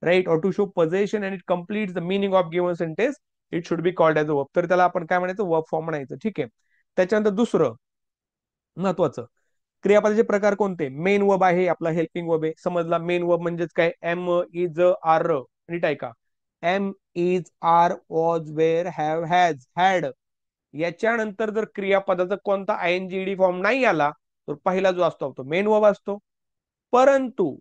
right, or to show possession, and it completes the meaning of given sentence. It should be called as a verb. तर त्याला आपण काय म्हणायचं, verb form म्हणायचं. ठीक आहे, त्याच्यानंतर दुसरं महत्वाचं, क्रियापदाचे प्रकार कोणते. मेन वर्ब आहे आपला, हेल्पिंग वर्ब आहे, समजला. मेन वर्ब म्हणजेच काय, एम इज आर. नीट ऐका, am is are, was, were, have, has, had. याच्यानंतर जर क्रियापदाचा कोणता ING फॉर्म नाही आला तर पहिला जो असतो तो मेन वर्ब असतो. परंतु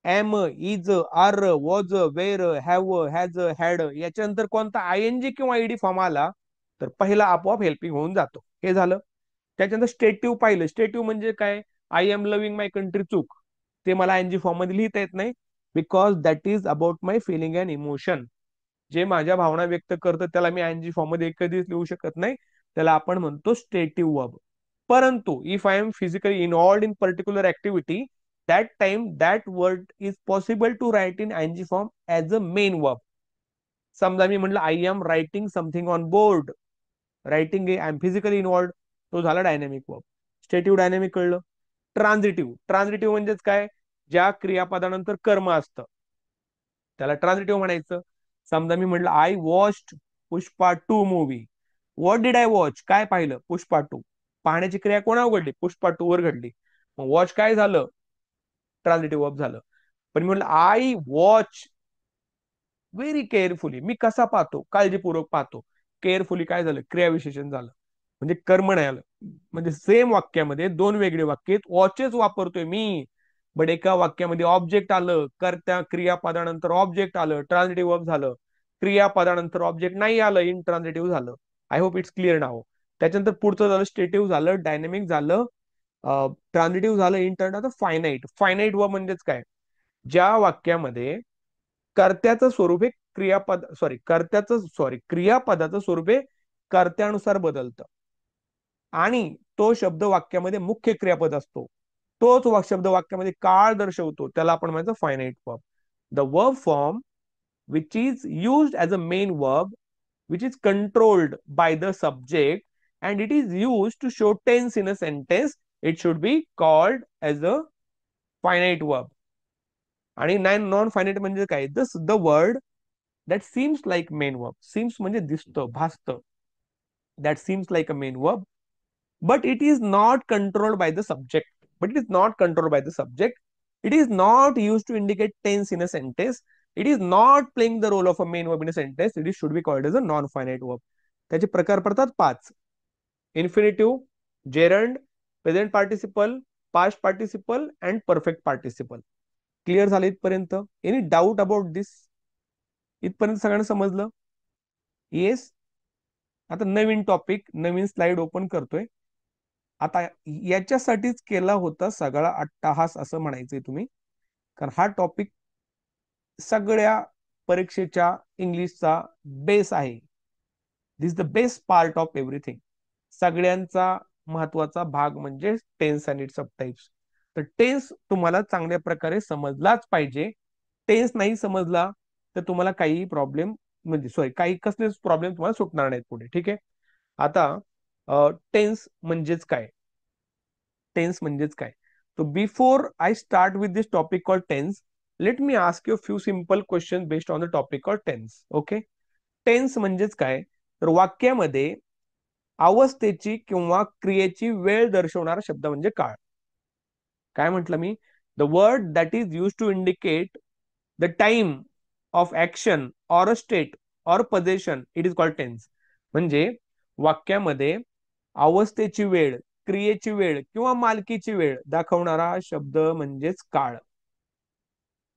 am is are, was, were, have, has, had याच्यानंतर कोणता ING किंवा ईडी फॉर्म आला तर पहिला आपोआप हेल्पिंग होऊन जातो. हे झालं. त्याच्यानंतर स्टेटिव्ह पाहिलं. स्टेटिव्ह म्हणजे काय, I am loving my country, चूक, ते मला ING फॉर्म मध्ये लिहिता येत नाही, because that is about my feeling and emotion. जे माझ्या भावना व्यक्त करतं त्याला मी ING फॉर्म मध्ये कधीच लिहू शकत नाही, त्याला आपण म्हणतो स्टेटिव्ह वर्ब. परंतु if I am physically involved in particular activity, that time that word is possible to write in ING form as a main verb. समजा मी म्हटलं I am writing something on board, writing I am physically involved, तो झाला dynamic verb. Stative dynamic कळलं. ट्रान्झिटिव्ह, ट्रान्झिटिव्ह म्हणजेच काय, ज्या क्रियापदानंतर कर्म असतं त्याला ट्रान्झिटिव्ह म्हणायचं. समजा मी म्हटलं I watched Pushpa 2 movie. What did I watch, काय पाहिलं, पुष्पा 2. पाहण्याची क्रिया कोणा घडली, पुष्पा 2 वर घडली. मग वॉच काय झालं, ट्रान्झिटिव्ह वर्ब झालं. पण मी म्हटलं आय वॉच व्हेरी केअरफुली, मी कसा पाहतो, काळजीपूर्वक पाहतो. केअरफुली काय झालं, क्रियाविशेषण झालं, म्हणजे कर्म नाही आलं. म्हणजे सेम वाक्यामध्ये दोन वेगळे वाक्य, वॉचेस वापरतोय मी, बट एका वाक्यामध्ये ऑब्जेक्ट आलं, कर्त्या क्रियापदानंतर ऑब्जेक्ट आलं, ट्रान्झिटिव्ह वर्ब झालं, क्रियापदानंतर ऑब्जेक्ट नाही आलं, इन ट्रान्झिटिव्ह झालं. आय होप इट्स क्लिअर नाव. त्याच्यानंतर पुढचं झालं स्टेटिव्ह झालं, डायनेमिक झालं, ट्रान्झिटिव्ह झालं, इंटर्न आता फायनाईट. फायनाईट वर्ब म्हणजेच काय? ज्या वाक्यामध्ये कर्त्याचं स्वरूप हे क्रियापदाचं स्वरूप हे कर्त्यानुसार बदलतं आणि तो शब्द वाक्यामध्ये मुख्य क्रियापद असतो, तोच शब्द वाक्यामध्ये काळ दर्शवतो, त्याला आपण म्हणायचं finite verb. The verb form which is used as a main verb which is controlled by the subject and it is used to show tense in a sentence, it should be called as a finite verb. आणि non finite म्हणजे काय? The word that seems like main verb. Seems म्हणजे दिसतं, भासतं. That seems like a main verb but it is not controlled by the subject. But it is not controlled by the subject. It is not used to indicate tense in a sentence. It is not playing the role of a main verb in a sentence. It should be called as a non-finite verb. त्याचे प्रकार पडतात 5. Infinitive, gerund, present participle, past participle and perfect participle. Clear झालं इथपर्यंत? Any doubt about दिस? इथपर्यंत सगळ्यांना समजलं? Yes. आता नवीन topic, नवीन slide open करतोय. आता याच्यासाठीच केला होता सगळा अट्टाहास असं म्हणायचंय तुम्ही, कारण हा टॉपिक सगळ्या परीक्षेच्या इंग्लिशचा बेस आहे. This the best part of everything. सगळ्यांचा महत्वाचा भाग म्हणजे टेन्स आणि इट्स सबटाइप्स. तर टेन्स तुम्हाला चांगल्या प्रकारे समजलाच पाहिजे. टेन्स नाही समजला तर तुम्हाला काही प्रॉब्लेम म्हणजे काही कसलेच प्रॉब्लेम तुम्हाला सुटणार नाहीत पुढे. ठीक आहे. आता टेन्स म्हणजेच काय? टेन्स म्हणजेच काय? तो before I start with this topic call tense, let me ask you few simple question based on the topic call tense. Okay. Tense म्हणजेच काय? तर वाक्यामध्ये अवस्थेची किंवा क्रियेची वेळ दर्शवणारा शब्द म्हणजे काळ. काय म्हटलं मी? The word that is use to indicate the time of action or a state or position, it is called tense. म्हणजे वाक्यामध्ये अवस्थेची वेळ, क्रियेची वेळ किंवा मालकीची वेळ दाखवणारा शब्द म्हणजेच काळ.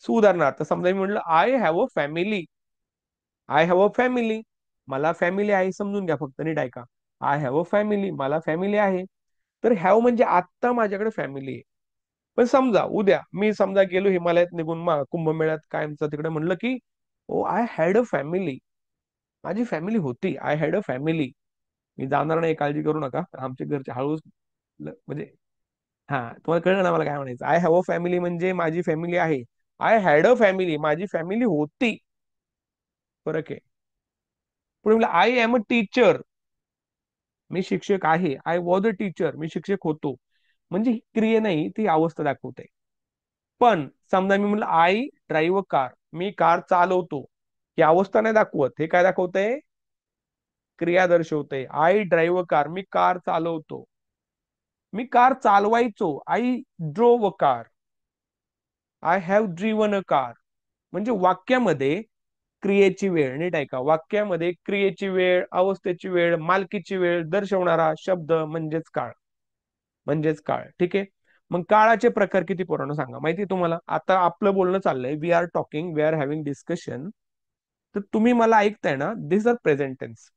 उदाहरणार्थ समजा मी म्हटलं I have a family. I have a family, मला फॅमिली आहे. समजून घ्या फक्त, नीट ऐका. आय हॅव अ फॅमिली, मला फॅमिली आहे. तर हॅव म्हणजे आत्ता माझ्याकडे फॅमिली आहे. पण समजा उद्या मी समजा गेलो हिमालयात निघून कुंभमेळ्यात कायमचं तिकडे म्हणलं की oh I had a family, माझी फॅमिली होती. I had a family. मी जाणार नाही, काळजी करू नका. आमच्या घरचे हळूच म्हणजे हा तुम्हाला कळलं ना मला काय म्हणायचं. आय हॅव अ फॅमिली म्हणजे माझी फॅमिली आहे. आय हॅड अ फॅमिली, माझी फॅमिली होती. फरक आहे. पुढे म्हणलं आय एम अ टीचर, मी शिक्षक आहे. आय वॉज अ टीचर, मी शिक्षक होतो. म्हणजे ही क्रिया नाही, ती अवस्था दाखवते. पण समजा मी म्हणलं I drive a car, me car चालवतो, ही अवस्था नाही दाखवत. हे काय दाखवतंय? क्रिया दर्शवते. I drive a car, me car चालवतो. मी कार चालवायचो, I drove a car. I have driven a car. म्हणजे वाक्यामध्ये क्रियेची वेळ, नीट ऐका, वाक्यामध्ये क्रियेची वेळ, अवस्थेची वेळ, मालकीची वेळ दर्शवणारा शब्द म्हणजेच काळ. म्हणजेच काळ. ठीक आहे. मग काळाचे प्रकार किती पोरांनो सांगा? माहिती तुम्हाला? आता आपलं बोलणं चाललंय, we are talking, we are having discussion. तर तुम्ही मला ऐकताय ना? This are present tense.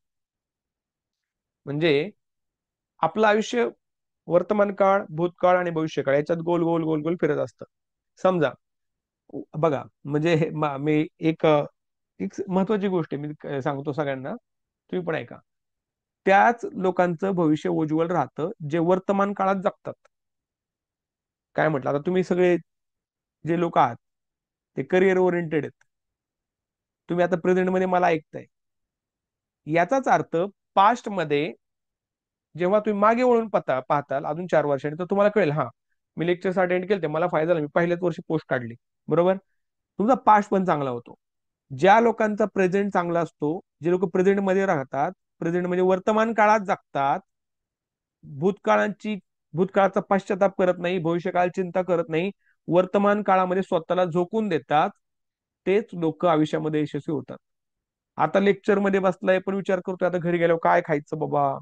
म्हणजे आपलं आयुष्य वर्तमान काळ, भूतकाळ आणि भविष्यकाळ याच्यात गोल गोल गोल गोल फिरत असतं. समजा बघा, म्हणजे मी एक एक महत्वाची गोष्ट मी सांगतो सगळ्यांना, तुम्ही पण ऐका. त्याच लोकांचं भविष्य उज्ज्वल राहतं जे वर्तमान काळात जगतात. काय म्हटलं? आता तुम्ही सगळे जे लोक आहात ते करिअर ओरिएंटेड आहेत. तुम्ही आता प्रेझेंट मध्ये मला ऐकताय. याचाच अर्थ पास्ट मध्ये जेव्हा तुम्ही मागे वळून पाहताल अजून 4 वर्षांनी, तर तुम्हाला कळेल हा मी लेक्चर्स अटेंड केले, मला फायदा झाला, मी पहिल्याच वर्षी पोस्ट काढली. बरोबर? तुमचा पास्ट पण चांगला होतो. ज्या लोकांचा प्रेझेंट चांगला असतो, जे लोक प्रेझेंट मध्ये राहतात, प्रेझेंट म्हणजे वर्तमान काळात जगतात, भूतकाळाचा पश्चाताप करत नाही, भविष्यकाळ चिंता करत नाही, वर्तमान काळामध्ये स्वतःला झोकून देतात, तेच लोक आयुष्यामध्ये यशस्वी होतात. आता लेक्चर मध्ये बसलाय पण विचार करतोय आता घरी गेल्यावर काय खायचं बाबा,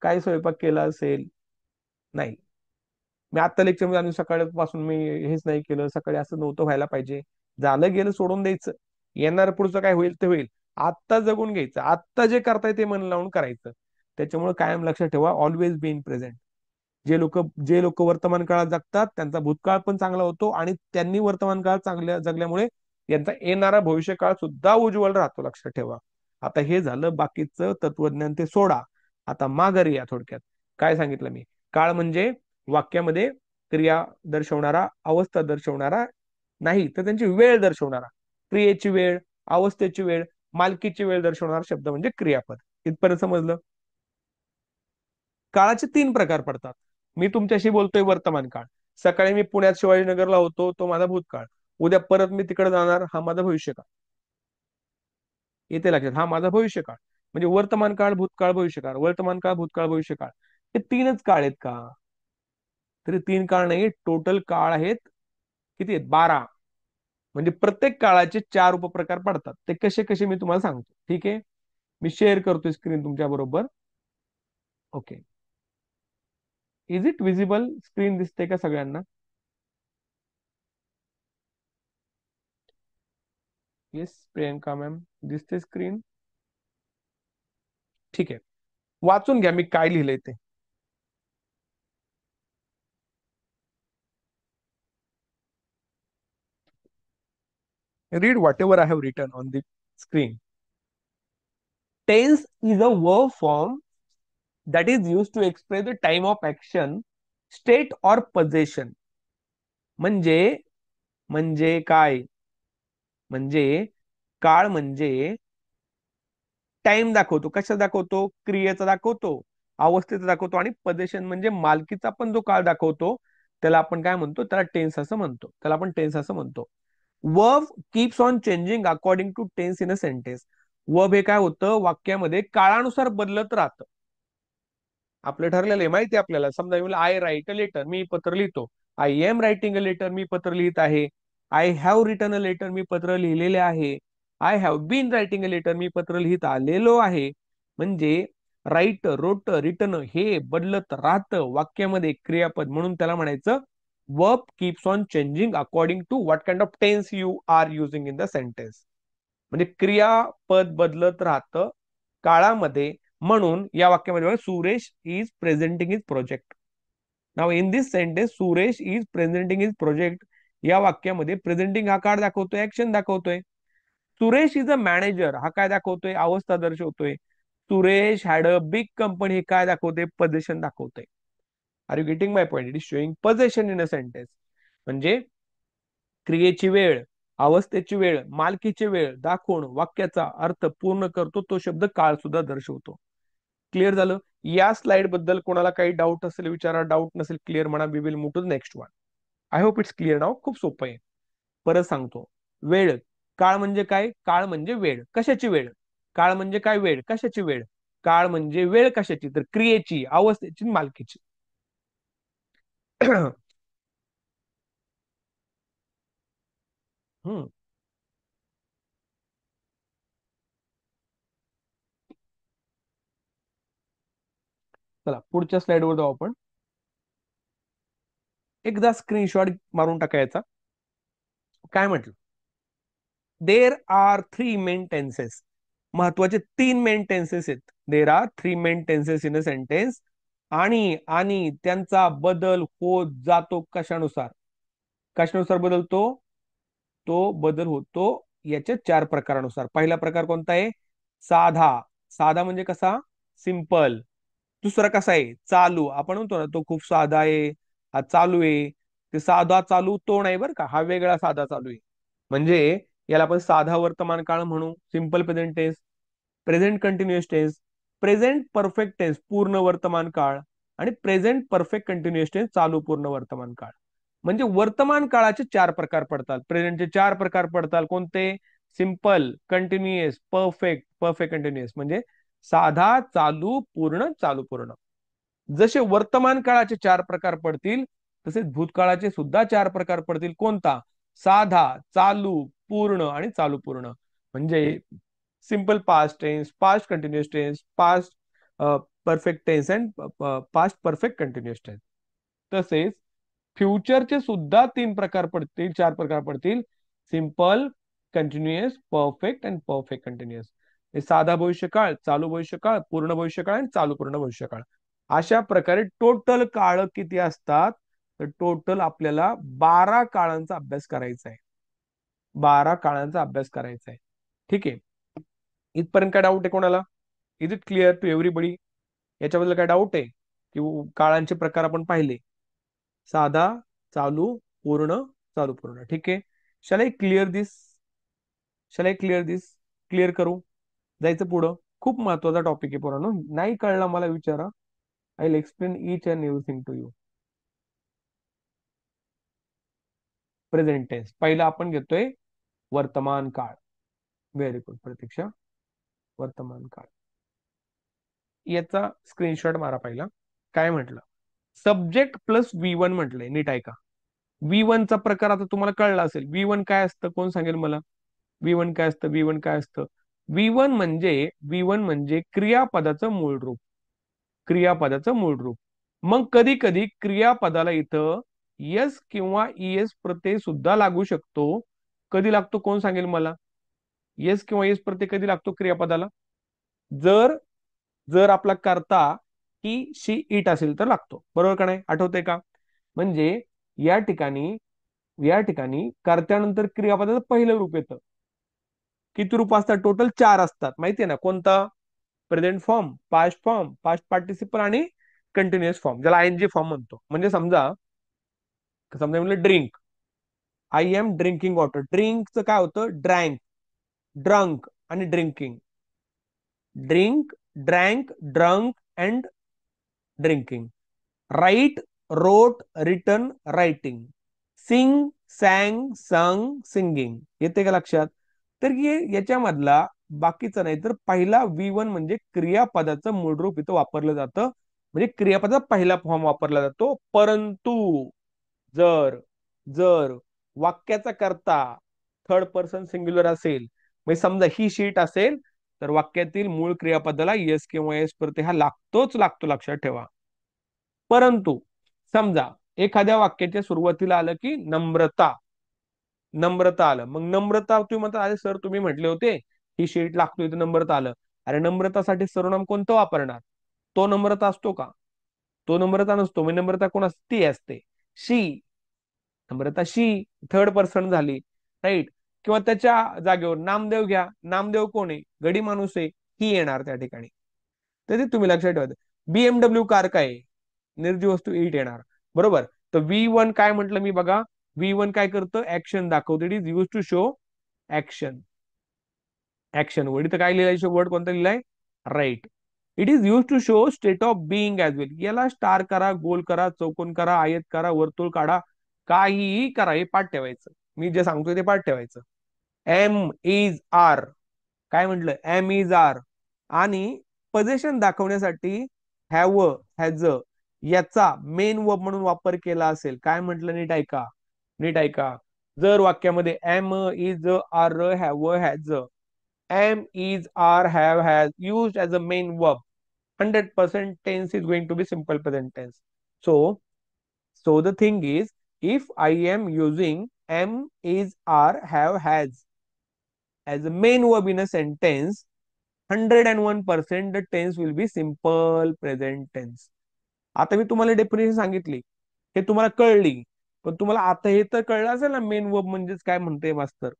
काय स्वयंपाक केला असेल. नाही, मी आता लेक्चर मध्ये आणि सकाळपासून मी हेच नाही केलं, सकाळी असं नव्हतं व्हायला पाहिजे, झालं गेलं सोडून द्यायचं, येणार पुढचं काय होईल ते होईल. आत्ता जगून घ्यायचं, आत्ता जे करताय ते मन लावून करायचं. त्याच्यामुळे कायम लक्षात ठेवा, ऑलवेज बी इन प्रेझेंट. जे लोक वर्तमान काळात जगतात त्यांचा भूतकाळ पण चांगला होतो, आणि त्यांनी वर्तमान काळ चांगल्या जगल्यामुळे यांचा येणारा भविष्यकाळ सुद्धा उज्ज्वल राहतो, लक्षात ठेवा. आता हे झालं बाकीचं तत्वज्ञान, ते सोडा. आता माघारी या. थोडक्यात काय सांगितलं मी? काळ म्हणजे वाक्यामध्ये क्रिया दर्शवणारा, अवस्था दर्शवणारा नाही तर त्यांची वेळ दर्शवणारा, क्रियेची वेळ, अवस्थेची वेळ, मालकीची वेळ दर्शवणारा शब्द म्हणजे क्रियापद. इथपर्यंत समजलं? काळाचे तीन प्रकार पडतात. मी तुमच्याशी बोलतोय वर्तमान काळ. सकाळी मी पुण्यात शिवाजीनगरला होतो, तो माझा भूतकाळ. उद्या परत मी तिकडे जाणार, हा माझा भविष्यकाळ. येते लक्षात? हा माझा भविष्यकाळ. म्हणजे वर्तमान काळ, भूतकाळ, भविष्यकाळ, वर्तमान काळ, भूतकाळ, भविष्यकाळ. हे तीनच काळ आहेत का? तरी तीन काळ नाही, टोटल काळ आहेत. किती आहेत? 12. म्हणजे प्रत्येक काळाचे 4 उपप्रकार पडतात. ते कसे कसे मी तुम्हाला सांगतो, ठीक आहे? मी शेअर करतोय स्क्रीन तुमच्या बरोबर. Okay. Is it visible? Screen दिसते का सगळ्यांना? येस प्रियंका मॅम, दिसते स्क्रीन? ठीक आहे. वाचून घ्या मी काय लिहिलंय ते. Read whatever I have written on the screen. Tense is a verb form that is used to express the time of action, state or possession. म्हणजे म्हणजे काय? म्हणजे काळ म्हणजे टाइम दाखवतो. कशा दाखवतो? क्रियेचा दाखवतो, अवस्थेचा दाखवतो, आणि पोझिशन म्हणजे मालकीचा पण जो काळ दाखवतो, त्याला आपण काय म्हणतो? त्याला टेन्स असं म्हणतो. त्याला आपण टेन्स असं म्हणतो. Verb keeps on changing according to tense in a sentence. Verb हे काय होतं? वाक्यामध्ये काळानुसार बदलत राहतं. आपलं ठरलेलं आहे, माहिती आहे आपल्याला. समजा मी आय राईट अ लेटर, मी पत्र लिहितो. I am writing a letter, मी पत्र लिहित आहे. I have written a letter, मी पत्र लिहिलेले आहे. I have been writing a letter, मी पत्र लिहित आलेलो आहे. म्हणजे राईट, रोट, रिटन हे बदलत राहतं वाक्यामध्ये क्रियापद, म्हणून त्याला म्हणायचं verb keeps on changing according to what kind of tense you are using in the sentence. म्हणजे क्रियापद बदलत राहतं काळामध्ये. म्हणून या वाक्यामध्ये बघा, Suresh is presenting his project. Now in this sentence Suresh is presenting his project. या वाक्यामध्ये प्रेझेंटिंग हा काळ दाखवतोय, ऍक्शन दाखवतोय. सुरेश इज अ मॅनेजर हा काय दाखवतोय? अवस्था दर्शवतोय. Suresh had a big company हे काय दाखवते? पोझिशन दाखवतोय. Are you getting my point? It is showing position in a sentence. म्हणजे क्रियेची वेळ, अवस्थेची वेळ, मालकीची वेळ दाखवून वाक्याचा अर्थ पूर्ण करतो तो शब्द काळ सुद्धा दर्शवतो. क्लिअर झालं? या स्लाइड बद्दल कोणाला काही डाऊट असेल विचारा, डाऊट नसेल क्लिअर म्हणा. We will move to next one. I hope it's clear now. खूप सोपं आहे. परत सांगतो. वेळ. काळ म्हणजे काय? काळ म्हणजे वेळ. कशाची वेळ? काळ म्हणजे काय? वेळ. कशाची वेळ? काळ म्हणजे वेळ कशाची? तर क्रियेची, अवस्थेची, मालकीची. हम्म. चला पुढच्या स्लाइडवर जाऊ आपण. एकदा स्क्रीनशॉट मारून टाकायचा. काय म्हटलं? There are three main tenses. महत्वाचे 3 मेन टेन्सेस आहेत. There are 3 main tenses in a sentence. आणि त्यांचा बदल होत जातो कशानुसार? कशानुसार बदलतो? तो बदल होतो याच्या 4 प्रकारानुसार. पहिला प्रकार कोणता आहे? साधा. साधा म्हणजे कसा? सिंपल. दुसरा कसा आहे? चालू. आपण म्हणतो ना, तो खूप साधा आहे, हा चालू आहे. ते साधा चालू तो नाही बरं का, हा वेगळा साधा चालू आहे. म्हणजे याला आपण साधा वर्तमान काळ म्हणू, simple present tense, present continuous tense, present perfect tense पूर्ण वर्तमान काळ, आणि प्रेझेंट परफेक्ट कंटिन्युअस टेन्स चालू पूर्ण वर्तमान काळ. म्हणजे वर्तमान काळाचे 4 प्रकार पडतात. प्रेझेंटचे 4 प्रकार पडतात. कोणते? Simple, continuous, perfect, perfect continuous. म्हणजे साधा, चालू, पूर्ण, चालू पूर्ण. जसे वर्तमान काळाचे 4 प्रकार पडतील, तसेच भूतकाळाचे सुद्धा 4 प्रकार पडतील. कोणता? साधा, चालू, पूर्ण आणि चालू पूर्ण. म्हणजे simple past tense, past continuous tense, past perfect tense and past perfect continuous tense. तसेच फ्युचरचे सुद्धा 3 प्रकार पडतील, 4 प्रकार पडतील. Simple, continuous, perfect and perfect continuous. साधा भविष्यकाळ, चालू भविष्यकाळ, पूर्ण भविष्यकाळ आणि चालू पूर्ण भविष्यकाळ. अशा प्रकारे टोटल काळ किती असतात? तर टोटल आपल्याला 12 काळांचा अभ्यास करायचा आहे. 12 काळांचा अभ्यास करायचा आहे. ठीक आहे. इथपर्यंत काय डाऊट आहे कोणाला? Is it clear to everybody? याच्याबद्दल काय डाऊट आहे की काळांचे प्रकार आपण पाहिले? साधा, चालू, पूर्ण, चालू पूर्ण. ठीक आहे. Shall I clear this? Shall I clear this? Clear करू, जायचं पुढं. खूप महत्वाचा टॉपिक आहे पोरांनो. नाही कळला मला विचारा. I will explain each and everything to you. Present tense पहिला आपण घेतोय वर्तमान काळ. Very good Pratiksha. वर्तमान काळ. याचा स्क्रीनशॉट मारा पहिला. काय म्हटलं? सब्जेक्ट प्लस V1 म्हटलंय, नीट ऐका. V1 चा प्रकार आता तुम्हाला कळला असेल. V1 काय असतं? कोण सांगेल मला? V1 काय असतं? V1 काय असतं? V1 म्हणजे क्रियापदाचं मूळ रूप. क्रियापदाचं मूळ रूप. मग कधी कधी क्रियापदाला इथं यस किंवा ईएस प्रत्यय सुद्धा लागू शकतो. कधी लागतो कोण सांगेल मला? येस किंवा येस प्रत्यय कधी लागतो क्रियापदाला? जर जर आपला कर्ता ही शी इट असेल तर लागतो. बरोबर का नाही? आठवतंय का? म्हणजे या ठिकाणी या ठिकाणी कर्त्यानंतर क्रियापदाचं पहिलं रूप येतं. किती रूप असतात? टोटल 4 असतात. माहितीये ना कोणता? Present form, past form, past participle आणि कंटिन्युअस फॉर्म, ज्याला आयएनजी फॉर्म म्हणतो. म्हणजे समजा समजा म्हणलं drink, I am drinking water. ड्रिंकचं काय होतं? ड्रँक, ड्रंक आणि drinking. Drink, drank, drunk and drinking. Write, wrote, written, writing. Sing, sang, sung, singing. येते का लक्षात? तर याच्यामधला बाकीचं नाही तर पहिला V1 म्हणजे क्रियापदाचं मूळ रूप इथं वापरलं जातं. म्हणजे क्रियापदाचा पहिला फॉर्म वापरला जातो. परंतु जर जर वाक्याचा कर्ता थर्ड पर्सन सिंग्युलर असेल, म्हणजे समजा ही शीट असेल, तर वाक्यातील मूळ क्रियापदाला येस किंवा येस प्रत्यय हा लागतोच लागतो, लक्षात ठेवा. परंतु समजा एखाद्या वाक्याच्या सुरुवातीला आलं की नम्रता, नम्रता आलं. मग नम्रता तुम्ही म्हणता अरे सर तुम्ही म्हटले होते ही शीट लागतो इथे नम्रता आलं. अरे नम्रतासाठी सर्वनाम कोणतं वापरणार? तो नम्रता असतो का? तो नम्रता नसतो. मग नम्रता कोण असते? ती असते. शी, नम्रता शी थर्ड पर्सन झाली. राईट. किंवा त्याच्या जागेवर नामदेव घ्या. नामदेव कोण आहे? गडी माणूस आहे. ही येणार त्या ठिकाणी. तर ते तुम्ही लक्षात ठेवा. BMW कार काय? निर्जीव वस्तू इट येणार. बरोबर. तर V1 काय म्हटलं मी बघा. V1 काय करतं? ऍक्शन दाखवतो. It is use to show action. Action word. इथं काय लिहिलाय? वर्ड कोणता लिहिलाय? Write. It is use to show state of being as well. याला स्टार करा, गोल करा, चौकोन करा, आयत करा, वर्तुळ काढा, काहीही करा. हे पाठ ठेवायचं. मी जे सांगतोय ते पाठ ठेवायचं. Am is are. काय म्हटलं? Am is are. आणि पोझिशन दाखवण्यासाठी हॅव, हॅज याचा मेन वर्ब म्हणून वापर केला असेल. काय म्हटलं? नीट ऐका, नीट ऐका. जर वाक्यामध्ये am is are have has, am is are have has used as a main verb, 100% tense is going to be simple present tense. So the thing is, if I am using am, is, are, have, has as a main verb in a sentence, 101% the tense will be simple present tense. आता मी तुम्हाला definition सांगितली, हे तुम्हाला कळली. पण तुम्हाला आता हे तर कळलं असेल ना मेन वर्ब म्हणजेच काय म्हणते मास्तर,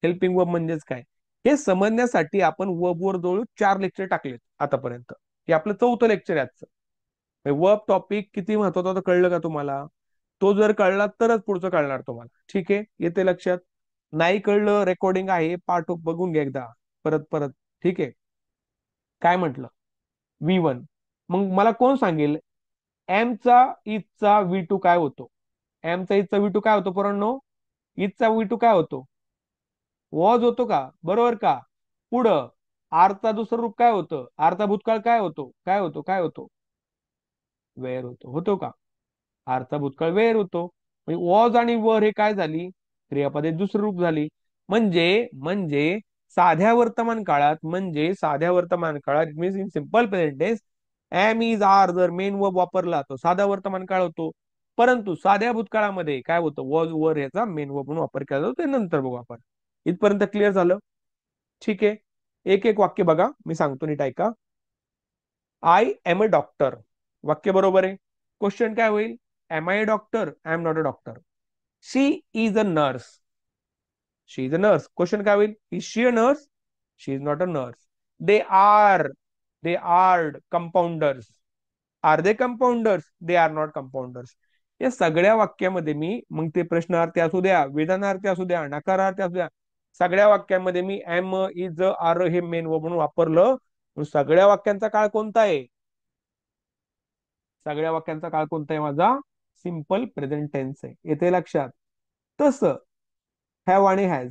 हेल्पिंग वर्ब म्हणजेच काय. हे समजण्यासाठी आपण वर्ब वर जवळ 4 लेक्चर टाकलेत आतापर्यंत. हे आपलं 4थं लेक्चर आहे आजचं. वर्ब टॉपिक किती महत्वाचा होता कळलं का तुम्हाला? तो जर कळला तरच पुढचं कळणार तुम्हाला. ठीक आहे, येते लक्षात? नाही कळलं, रेकॉर्डिंग आहे, पाठ बघून घ्या एकदा परत परत. ठीक आहे. काय म्हटलं? V1. मग मला कोण सांगेल एम चा इथचा V2 काय होतो? एम चा इथचा V2 काय होतो पोरांनो? इथचा V2 काय होतो? वॉज होतो का? बरोबर का? पुढं आरचा दुसरं रूप काय होतं? आरचा भूतकाळ काय होतो? काय होतो? काय होतो? वेअर होतो. होतो का? आरचा भूतकाळ वेअर होतो. म्हणजे वॉज आणि वर हे काय झाली? क्रियापदे दुसरं रूप झाली. म्हणजे म्हणजे साध्या वर्तमान काळात means in simple present tense am is are जर मेन वर्ब वापरला तो साधा वर्तमान काळ होतो. परंतु साध्या भूतकाळामध्ये काय होतं, वॉज वर याचा मेन वर्ब म्हणून वापर केला जातो, ते नंतर बघू आपण. इथपर्यंत क्लिअर झालं? ठीक आहे. एक एक वाक्य बघा, मी सांगतो नीट ऐका. आय एम अ डॉक्टर, वाक्य बरोबर आहे. क्वेश्चन काय होईल? Am I a doctor? I am not a doctor. She is a nurse. She is a nurse. Question काय होईल? Is she a nurse? She is not a nurse. They are, they are compounders. Are they compounders? They are not compounders. या सगळ्या वाक्यामध्ये मी, मग ते प्रश्नार्थी असू द्या, विधानार्थी असू द्या, नकारार्थी असू द्या, सगळ्या वाक्यामध्ये मी एम इज आर हे मेन वर्ब म्हणून वापरलं. सगळ्या वाक्यांचा काळ कोणता आहे? सगळ्या वाक्यांचा काळ कोणता आहे माझा? सिंपल प्रेझेंट टेन्स आहे. येते लक्षात? तसं हॅव आणि हॅज.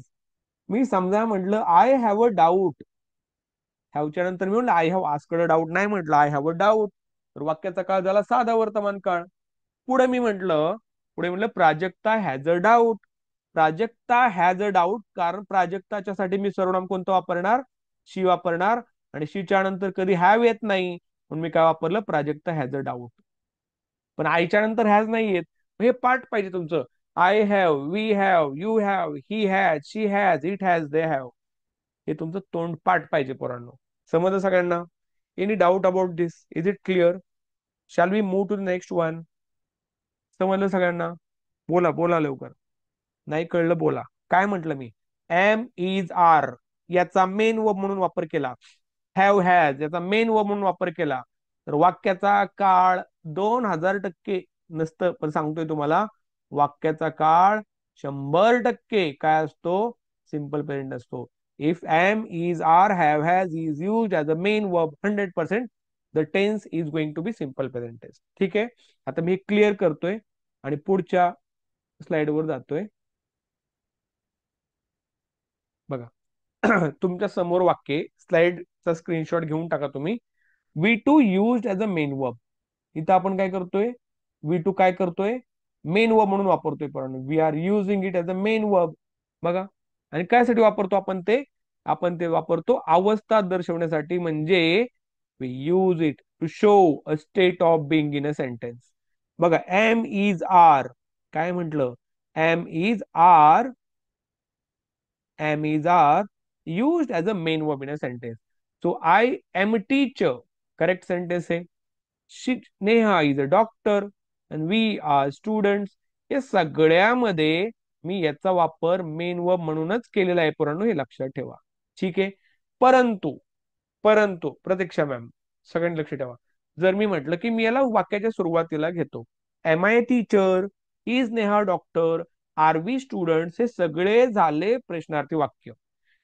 मी समजा म्हटलं आय हॅव अ डाऊट, हॅवच्या नंतर मी म्हटलं I have asked a doubt, नाही म्हटलं आय हॅव अ डाऊट, तर वाक्याचा काळ झाला साधा वर्तमान काळ. पुढे म्हटलं Prajakta has a doubt. Prajakta has a doubt, कारण प्राजक्ताच्या साठी मी सर्वनाम कोणतं वापरणार? शी वापरणार. आणि शीच्या नंतर कधी हॅव येत नाही, म्हणून मी काय वापरलं? Prajakta has a doubt. पण आईच्या नंतर हॅज नाही येत. हे पार्ट पाहिजे तुमचं. I have, we have, you have, he has, she has, it has, they have. हे तुमचं तोंड पाठ पाहिजे पोरांनो. समजलं सगळ्यांना? Any doubt about this? Is it clear? Shall we move to the next one? समजलं सगळ्यांना? बोला बोला लवकर. नाही कळलं बोला. काय म्हटलं मी? एम इज आर याचा मेन वर्ब म्हणून वापर केला. हॅव हॅज याचा मेन वर्ब म्हणून वापर केला. तर वाक्याचा काळ 2000% नसतं, पण सांगतोय तुम्हाला, वाक्याचा काळ 100% काय असतो? सिंपल प्रेझेंट असतो. If am is are have has is use as a main verb 100%, the tense is going to be simple present tense. ठीक आहे. आता मी क्लिअर करतोय आणि पुढच्या स्लाइडवर जातोय. बघा. तुमच्या समोर वाक्य, स्लाइडचा स्क्रीनशॉट घेऊन टाका तुम्ही. We to use as a main verb. इथं आपण काय करतोय? वी टू काय करतोय? मेन वर्ब म्हणून वापरतोय. पण we are using it as a main verb. बघा. आणि कायसाठी वापरतो आपण ते? आपण ते वापरतो अवस्था दर्शवण्यासाठी. म्हणजे we use it to show a state of being in a sentence. बघा, एम इज आर काय म्हटलं? Am is are, am is are used as a main verb in a sentence. So I am a teacher. Correct sentence है. Neha is a doctor and we are students. या सगळ्यामध्ये मी याचा वापर main verb म्हणूनच केलेला आहे पोरांनो, हे लक्षात ठेवा. ठीक आहे. परंतु परंतु प्रतीक्षा मॅम, सगळ्यांनी लक्ष ठेवा. जर मी म्हटलं की मी याला वाक्याच्या सुरुवातीला घेतो, am I teacher, is Neha doctor, are we students, हे सगळे झाले प्रश्नार्थी वाक्य.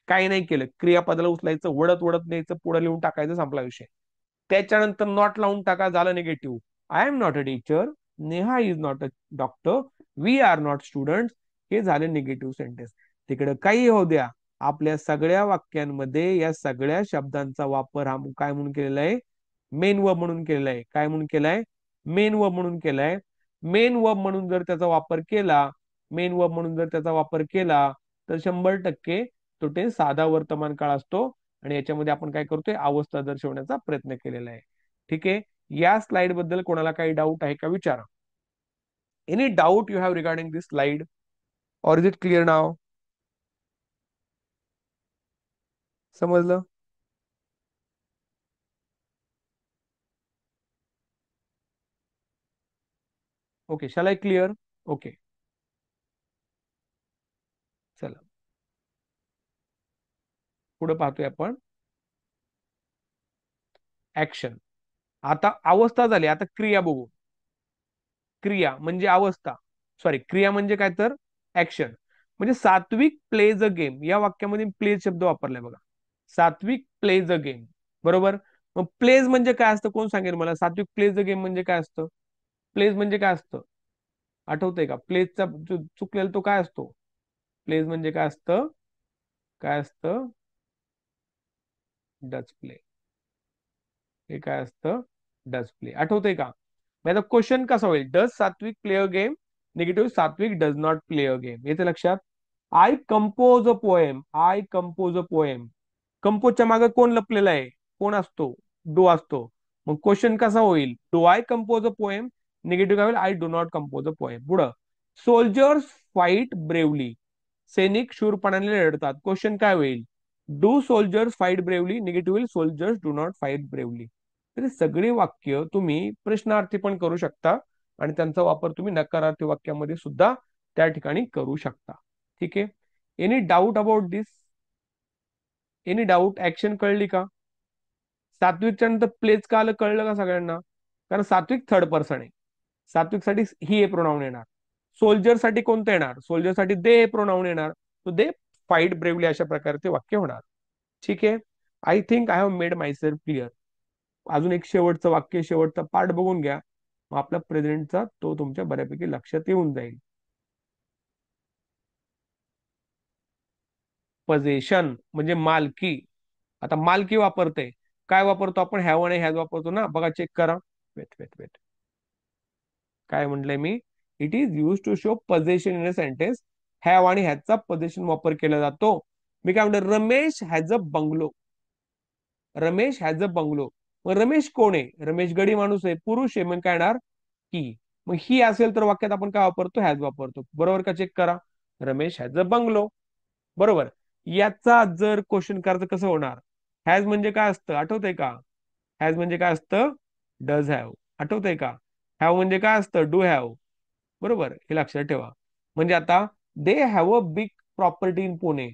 काही नाही केलं, क्रियापदाला उचलायचं, वडत वडत न्यायचं, पुढे लिहून टाकायचं, संपला विषय. त्याच्यानंतर नॉट लावून टाका, झालं negative. I am not a teacher, Neha is not a doctor, we are not students, हे झाले निगेटिव्ह सेंटेन्स. तिकडे काही होऊ द्या, आपल्या सगळ्या वाक्यांमध्ये या सगळ्या शब्दांचा वापर हा काय म्हणून केलेला आहे? मेन वर्ब म्हणून केलेला आहे. काय म्हणून केलाय? मेन वर्ब म्हणून केलाय. मेन वर्ब म्हणून जर त्याचा वापर केला, मेन वर्ब म्हणून जर त्याचा वापर केला, तर 100% तो टेन्स साधा वर्तमान काळ असतो. आणि याच्यामध्ये आपण काय करतोय? अवस्था दर्शवण्याचा प्रयत्न केलेला आहे. ठीक आहे. या स्लाइड बद्दल कोणाला काही डाऊट आहे का? विचारा. Any doubt you have regarding this slide, or is it clear now? समजलं? Okay, shall I clear? Okay, चला पुढे पाहतोय आपण. ऍक्शन. आता अवस्था झाली, आता क्रिया बघू. क्रिया म्हणजे अवस्था, सॉरी, क्रिया म्हणजे काय? तर ऍक्शन. म्हणजे सात्विक प्लेज अ गेम, या वाक्यामध्ये प्लेज शब्द वापरलाय बघा. सात्विक प्लेज अ गेम, बरोबर. मग प्लेज म्हणजे काय असतं? कोण सांगेल मला? सात्विक प्लेज अ गेम म्हणजे काय असतं? प्लेज म्हणजे काय असतं? आठवतंय का? प्लेजचा चुकलेला तो काय असतो? प्लेज म्हणजे काय असतं? काय असतं? Does play. हे काय असतं? Does play. आठवतंय का? मग आता क्वेश्चन कसा होईल? Does Satvik play a game? Negative, Satvik does not play a game. येते लक्षात? I compose a poem. I compose a poem. कंपोजच्या मागे कोण लपलेला आहे? कोण असतो? डू असतो. मग क्वेश्चन कसा होईल? Do I compose a poem? Negative काय होईल, I do not compose a poem. पुढं, सोल्जर्स फाईट ब्रेवली, सैनिक शूरपणाने लढतात. क्वेश्चन काय होईल, do soldiers fight bravely, negative होईल soldiers do not fight bravely. तर सगळी वाक्य तुम्ही प्रश्नार्थी पण करू शकता आणि त्यांचा वापर तुम्ही नकारार्थी वाक्यामध्ये सुद्धा त्या ठिकाणी करू शकता. ठीक आहे. Any doubt about this, any doubt. Action कळली का? सात्विकच्या नंतर प्लेस का आलं कळलं का सगळ्यांना? कारण सात्विक थर्ड पर्सन आहे. सात्विक साठी ही हे प्रोनाऊन येणार. सोल्जर साठी कोणतं येणार? सोल्जर साठी दे हे प्रोनाऊन येणार. तो दे फाईट ब्रेवली अशा प्रकारचे वाक्य होणार. ठीक आहे. I think I have made my self clear. अजून एक शेवटचं वाक्य, शेवटचा पार्ट बघून घ्या. मग आपला प्रेझेंटचा तो तुमच्या बऱ्यापैकी लक्षात येऊन जाईल. पजेशन म्हणजे मालकी. आता मालकी वापरते, काय वापरतो आपण? हॅव आणि हॅज वापरतो ना. बघा, चेक करा. वेट वेट वेट, काय म्हटलंय मी? It is use to show possession in a sentence. Have आणि हॅजचा पजेशन वापर केला जातो. मी काय म्हणतो, Ramesh has a bungalow. Ramesh has a bungalow. मग रमेश कोण आहे? रमेश गडी माणूस आहे, पुरुष आहे, मग काय येणार? ही. मग ही असेल तर वाक्यात आपण काय वापरतो? हॅज वापरतो. बरोबर का? चेक करा. Ramesh has a bungalow. बरोबर. याचा जर क्वेश्चन करायचं कसं होणार? हॅज म्हणजे काय असतं आठवतंय का? हॅज म्हणजे काय असतं? Does have. आठवतंय का? हॅव म्हणजे काय असतं? Do have. बरोबर, हे लक्षात ठेवा. म्हणजे आता they have a big property in Pune.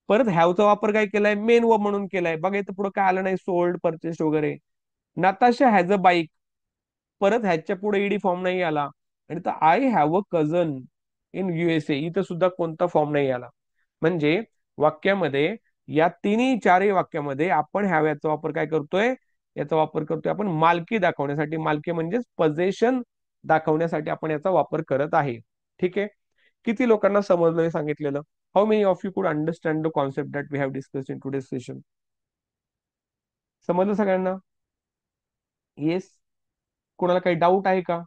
परत हॅवचा वापर काय केलाय? मेन व म्हणून केलाय. बघा इथं पुढे काय आलं नाही, सोल्ड, परचेस्ड वगैरे. Natasha has a bike. परत ह्याच्या पुढे ईडी फॉर्म नाही आला. आणि तर I have a कझन in USA, इथं सुद्धा कोणता फॉर्म नाही आला. म्हणजे वाक्यामध्ये, या तिन्ही चारही वाक्यामध्ये आपण हॅव याचा वापर काय करतोय? याचा वापर करतोय आपण मालकी दाखवण्यासाठी. मालकी म्हणजेच पजेशन दाखवण्यासाठी आपण याचा वापर करत आहे. ठीक आहे. किती लोकांना समजलं हे सांगितलेलं? How many of you could understand the concept that we have discussed in today session? समजलं सगळ्यांना? येस. कोणाला काही डाऊट आहे का?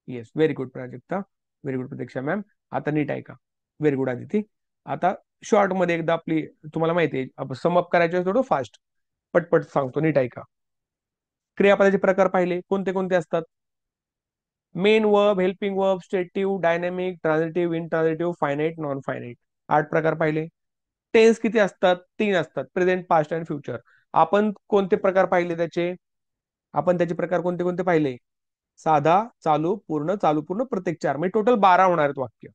Yes, very good Prajakta, very good Pratiksha ma'am. आता नीट आहे का? Very good Aditi. आता शॉर्ट मध्ये एकदा आपली, तुम्हाला माहिती आहे समअप करायचे थोडं फास्ट, पटपट सांगतो. नीट आहे का? क्रियापदाचे प्रकार पाहिले कोणते कोणते असतात? Main verb, helping verb, stative, dynamic, transitive, intransitive, finite, non finite. 8 प्रकार पाहिले. टेन्स किती असतात? 3 असतात, प्रेझेंट, पास्ट आणि फ्युचर. आपण कोणते प्रकार पाहिले त्याचे? आपण त्याचे प्रकार कोणते कोणते पाहिले? साधा, चालू, पूर्ण, चालू, पूर्ण, प्रत्येक 4, म्हणजे टोटल 12 होणार आहेत वाक्य.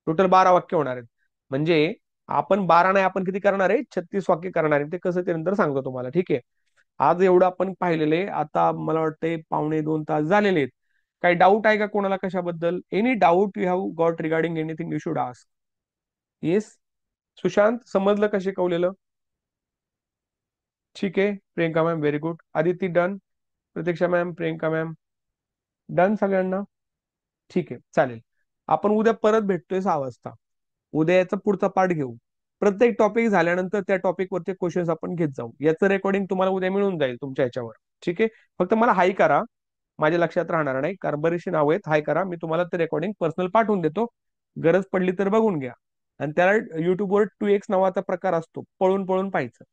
टोटल 12 वाक्य होणार आहेत. म्हणजे आपण 12 नाही, आपण किती करणार आहे? 36 वाक्य करणार आहे. ते कसं ते नंतर सांगतो तुम्हाला. ठीक आहे. आज एवढं आपण पाहिलेले. आता मला वाटतंय 1.5-2 तास झालेले आहेत. काही डाऊट आहे का कोणाला कशाबद्दल? Any doubt you have got regarding anything, you should ask. Yes. Sushant, समजलं का शिकवलेलं? ठीक आहे. Priyanka ma'am, very good. Aditi done. Pratiksha ma'am, Priyanka ma'am done सगळ्यांना? ठीक आहे, चालेल. आपण उद्या परत भेटतोय 6 वाजता. उद्या याचा पुढचा पार्ट घेऊ. प्रत्येक टॉपिक झाल्यानंतर त्या टॉपिक वरचे क्वेश्चन्स आपण घेत जाऊ. याचं रेकॉर्डिंग तुम्हाला उद्या मिळून जाईल तुमच्या याच्यावर. ठीक आहे. फक्त मला हाय करा, माझ्या लक्षात राहणार नाही कारण बरेचसे नाव आहेत. हाय करा, मी तुम्हाला ते रेकॉर्डिंग पर्सनल पाठवून देतो. गरज पडली तर बघून घ्या. आणि त्याला युट्यूबवर 2x नावाचा प्रकार असतो, पळून पळून पाहायचं.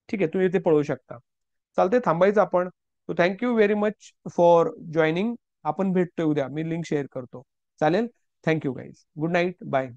ठीक आहे, तुम्ही इथे पळवू शकता. चालते, थांबायचं आपण. So thank you very much for joining. आपण भेटतोय उद्या, मी लिंक शेअर करतो. चालेल. Thank you guys. Good night. Bye.